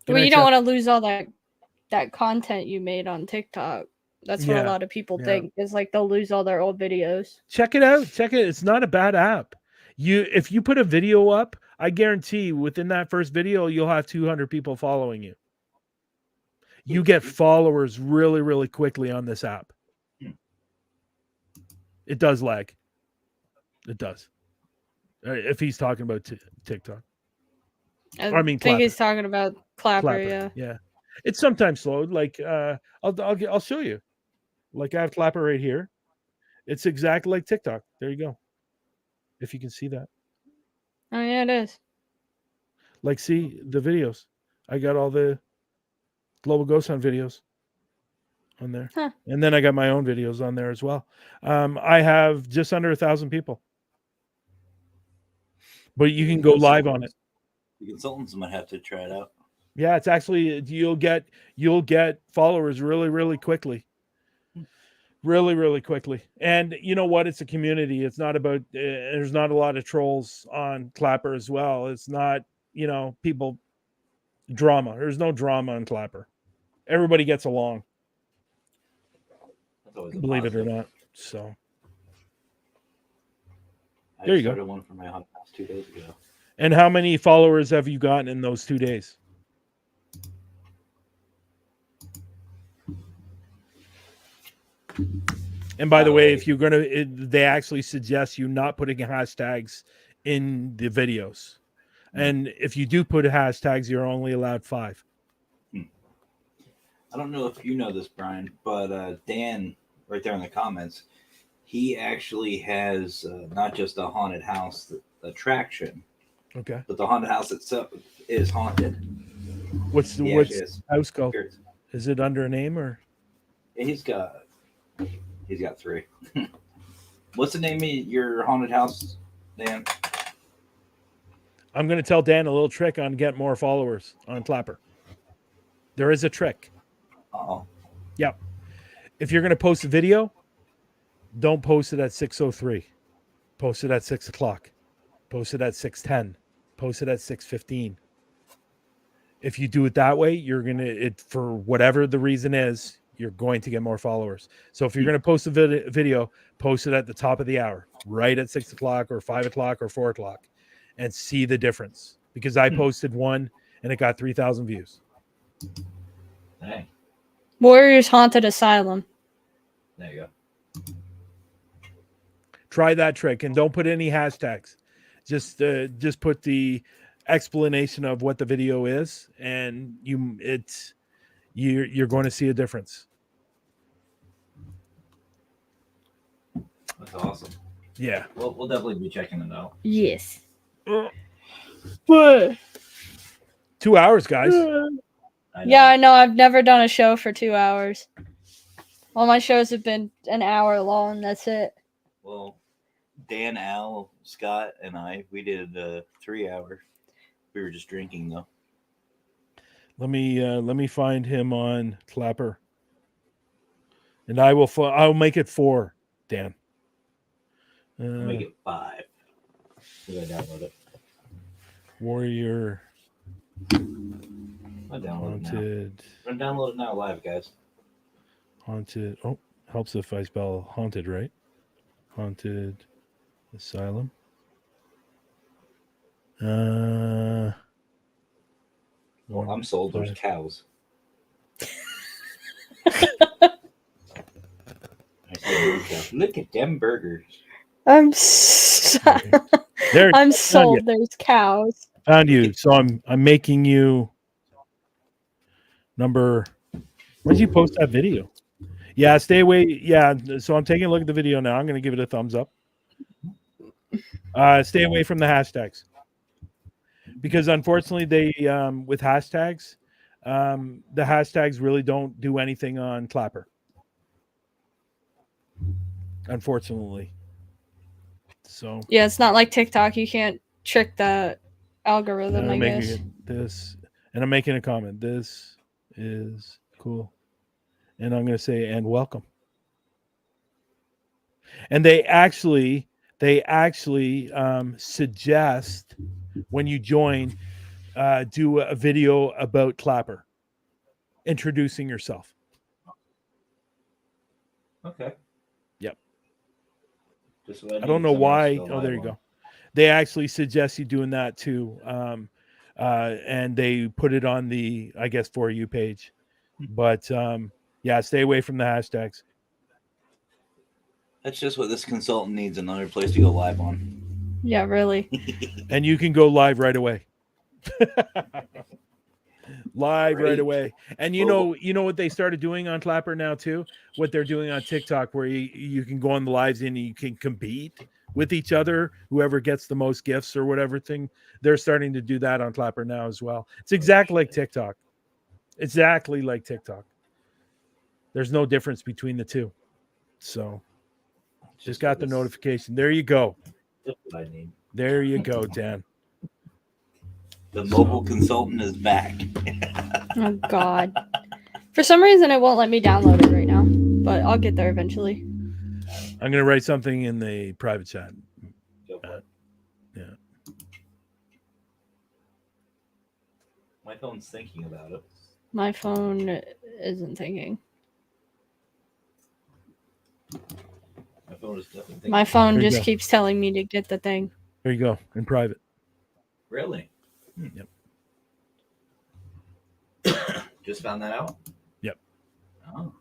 Well, you don't want to lose all that content you made on TikTok. That's what a lot of people think, is like they'll lose all their old videos. Check it out. It's not a bad app. If you put a video up, I guarantee within that first video, you'll have 200 people following you. You get followers really, really quickly on this app. It does lag. It does. If he's talking about TikTok. I I mean, think Clapper. he's talking about Clapper. Yeah. It's sometimes slow. Like I'll show you. Like I have Clapper right here. It's exactly like TikTok. There you go. If you can see that. Oh yeah, it is. Like, see the videos. I got all the Global Ghost Hunt videos on there. Huh. And then I got my own videos on there as well. I have just under 1,000 people. But you can go live on it. The consultants might have to try it out. Yeah, it's actually you'll get followers really, really quickly. Really, really quickly. And you know what? It's a community. It's not about there's not a lot of trolls on Clapper as well. It's not, people drama. There's no drama on Clapper. Everybody gets along. That's always a Believe it or positive. not. So I there you go. started one for my haunted house 2 days ago. and how many followers have you gotten in those 2 days? And by the way, if you're they actually suggest you not putting hashtags in the videos. And if you do put hashtags, you're only allowed 5. I don't know if you know this, Brian, but Dan, right there in the comments, he actually has not just a haunted house attraction, Okay. but the haunted house itself is haunted. What's He what's actually has house called? spirits. Is it under a name or? He's got 3. What's the name of your haunted house, Dan? I'm going to tell Dan a little trick on get more followers on Clapper. There is a trick. Oh, Yep. If you're going to post a video, don't post it at 6:03. Post it at 6 o'clock. Post it at 6:10. Post it at 6:15. If you do it that way, you're going to, for whatever the reason is, you're going to get more followers. So if you're going to post a video, post it at the top of the hour, right at 6 o'clock or 5 o'clock or 4 o'clock, and see the difference. Because I posted one and it got 3,000 views. dang. Warriors Haunted Asylum. There you go. Try that trick and don't put any hashtags. Just put the explanation of what the video is, and you're going to see a difference. That's awesome. Yeah. We'll definitely be checking it out. Yes. But 2 hours, guys. Yeah, I know. I've never done a show for 2 hours. All my shows have been an hour long. That's it. Well, Dan, Al, Scott, and we did 3 hours. We were just drinking though. Let me find him on Clapper, and I'll make it 4, Dan. I'll make it 5. Did I download it? Warrior I download it now. Haunted. I'm gonna download it now live, guys. Haunted. Oh, helps if I spell haunted right. Haunted Asylum. Well, I'm sold. There's cows. Look at them burgers. I'm There, I'm sold. There's cows. found you. So I'm making you number. Where'd you post that video? Yeah, stay away. Yeah, so I'm taking a look at the video now. I'm going to give it a thumbs up. Stay away from the hashtags, because unfortunately they with hashtags, the hashtags really don't do anything on Clapper. Unfortunately. So Yeah, it's not like TikTok. You can't trick the algorithm, I guess. I'm making a comment. This is cool. And I'm going to say, and welcome. And they actually suggest when you join, do a video about Clapper, introducing yourself. Okay. Yep. Just what I don't know why. Oh, there you go. They actually suggest you doing that too. And they put it on the, I guess, For You page. But yeah, stay away from the hashtags. That's just what this consultant needs, another place to go live on. Yeah, really. And you can go live right away. Live right Great. away. And you know what they started doing on Clapper now too? What they're doing on TikTok, where you can go on the lives and you can compete with each other, whoever gets the most gifts or whatever thing. They're starting to do that on Clapper now as well. It's exactly like TikTok. Exactly like TikTok. There's no difference between the two. So just got the notification. There you go. That's what I need. There you go, Dan. The mobile consultant is back. Oh God. For some reason, it won't let me download it right now, but I'll get there eventually. I'm going to write something in the private chat. Yeah. My phone's thinking about it. My phone isn't thinking. My phone is definitely thinking. My phone There you just go. keeps telling me to get the thing. There you go. In private. Really? Yep. Just found that out? Yep. Oh.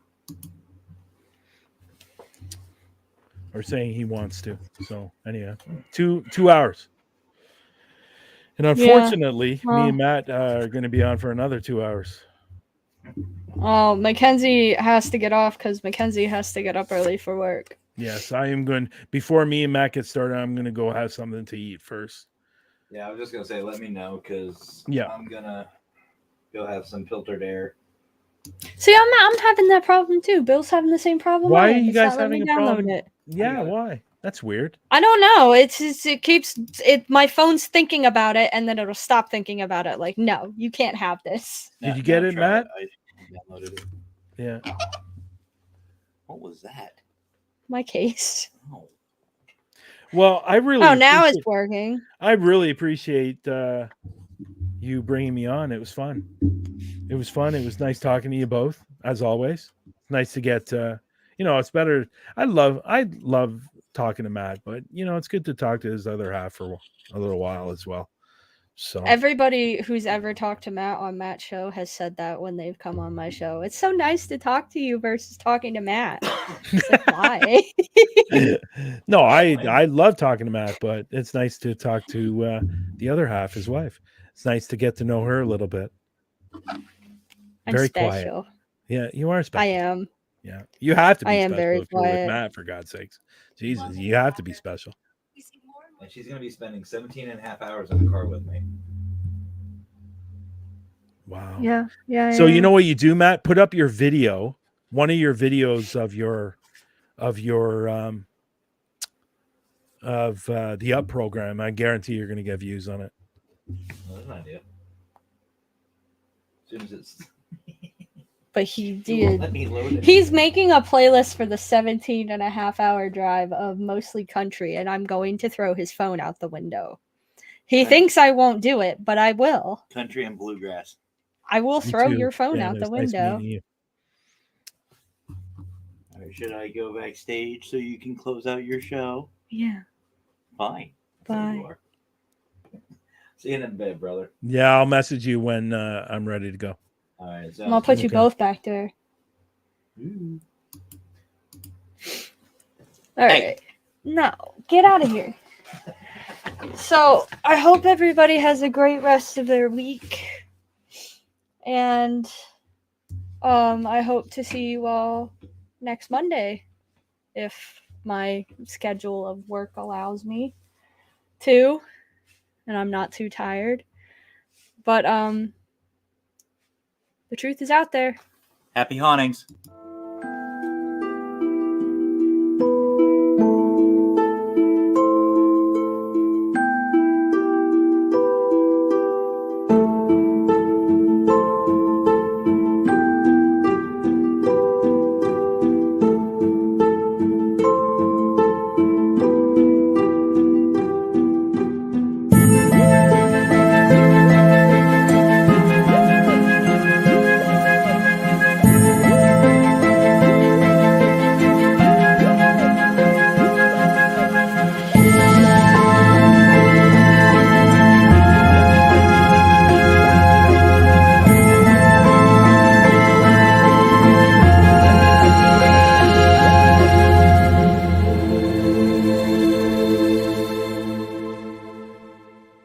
Or saying he wants to. So anyhow, 2 hours. And unfortunately, me and Matt are going to be on for another 2 hours. Oh, Mackenzie has to get off because Mackenzie has to get up early for work. Yes, I am going. Before me and Matt get started, I'm going to go have something to eat first. Yeah, I was just going to say, let me know because Yeah. I'm going to go have some filtered air. See, I'm having that problem too. Bill's having the same problem. Why I are am. you It's not guys letting having me a download problem? it. Yeah, why? That's weird. I don't know. It keeps it. My phone's thinking about it, and then it'll stop thinking about it. Like, no, you can't have this. Did you get it, try Matt? I downloaded it. Yeah. What was that? My case. Oh. Well, I really. Oh, now it's appreciate- working. I really appreciate you bringing me on. It was fun. It was fun. It was nice talking to you both, as always. Nice to get. It's better. I love talking to Matt, but it's good to talk to his other half for a little while as well. So Everybody who's ever talked to Matt on Matt's show has said that when they've come on my show. It's so nice to talk to you versus talking to Matt. It's like, why? No, I love talking to Matt, but it's nice to talk to the other half, his wife. It's nice to get to know her a little bit. I'm Very special. quiet. Yeah, you are special. I am. Yeah, you have to be I am special very if you're with quiet. Matt, for God's sakes. Jesus, you have to be special. And she's going to be spending 17 and a half hours in the car with me. Wow. Yeah. So you know what you do, Matt? Put up your video, one of your videos of the Up program. I guarantee you're going to get views on it. Well, that's an idea. As soon as it's. But he It won't did. let me load it. He's making a playlist for the 17 and a half hour drive of mostly country, and I'm going to throw his phone out the window. He thinks I won't do it, but I will. Country and bluegrass. I will Me throw too. your phone Dan, out it the was nice window. meeting you. Or should I go backstage so you can close out your show? Yeah. Fine. Bye. You are. See you in bed, brother. Yeah, I'll message you when I'm ready to go. All right. I'll put you Okay. both back there. Ooh. All right. No, get out of here. So I hope everybody has a great rest of their week. And I hope to see you all next Monday if my schedule of work allows me to and I'm not too tired. But the truth is out there. Happy hauntings.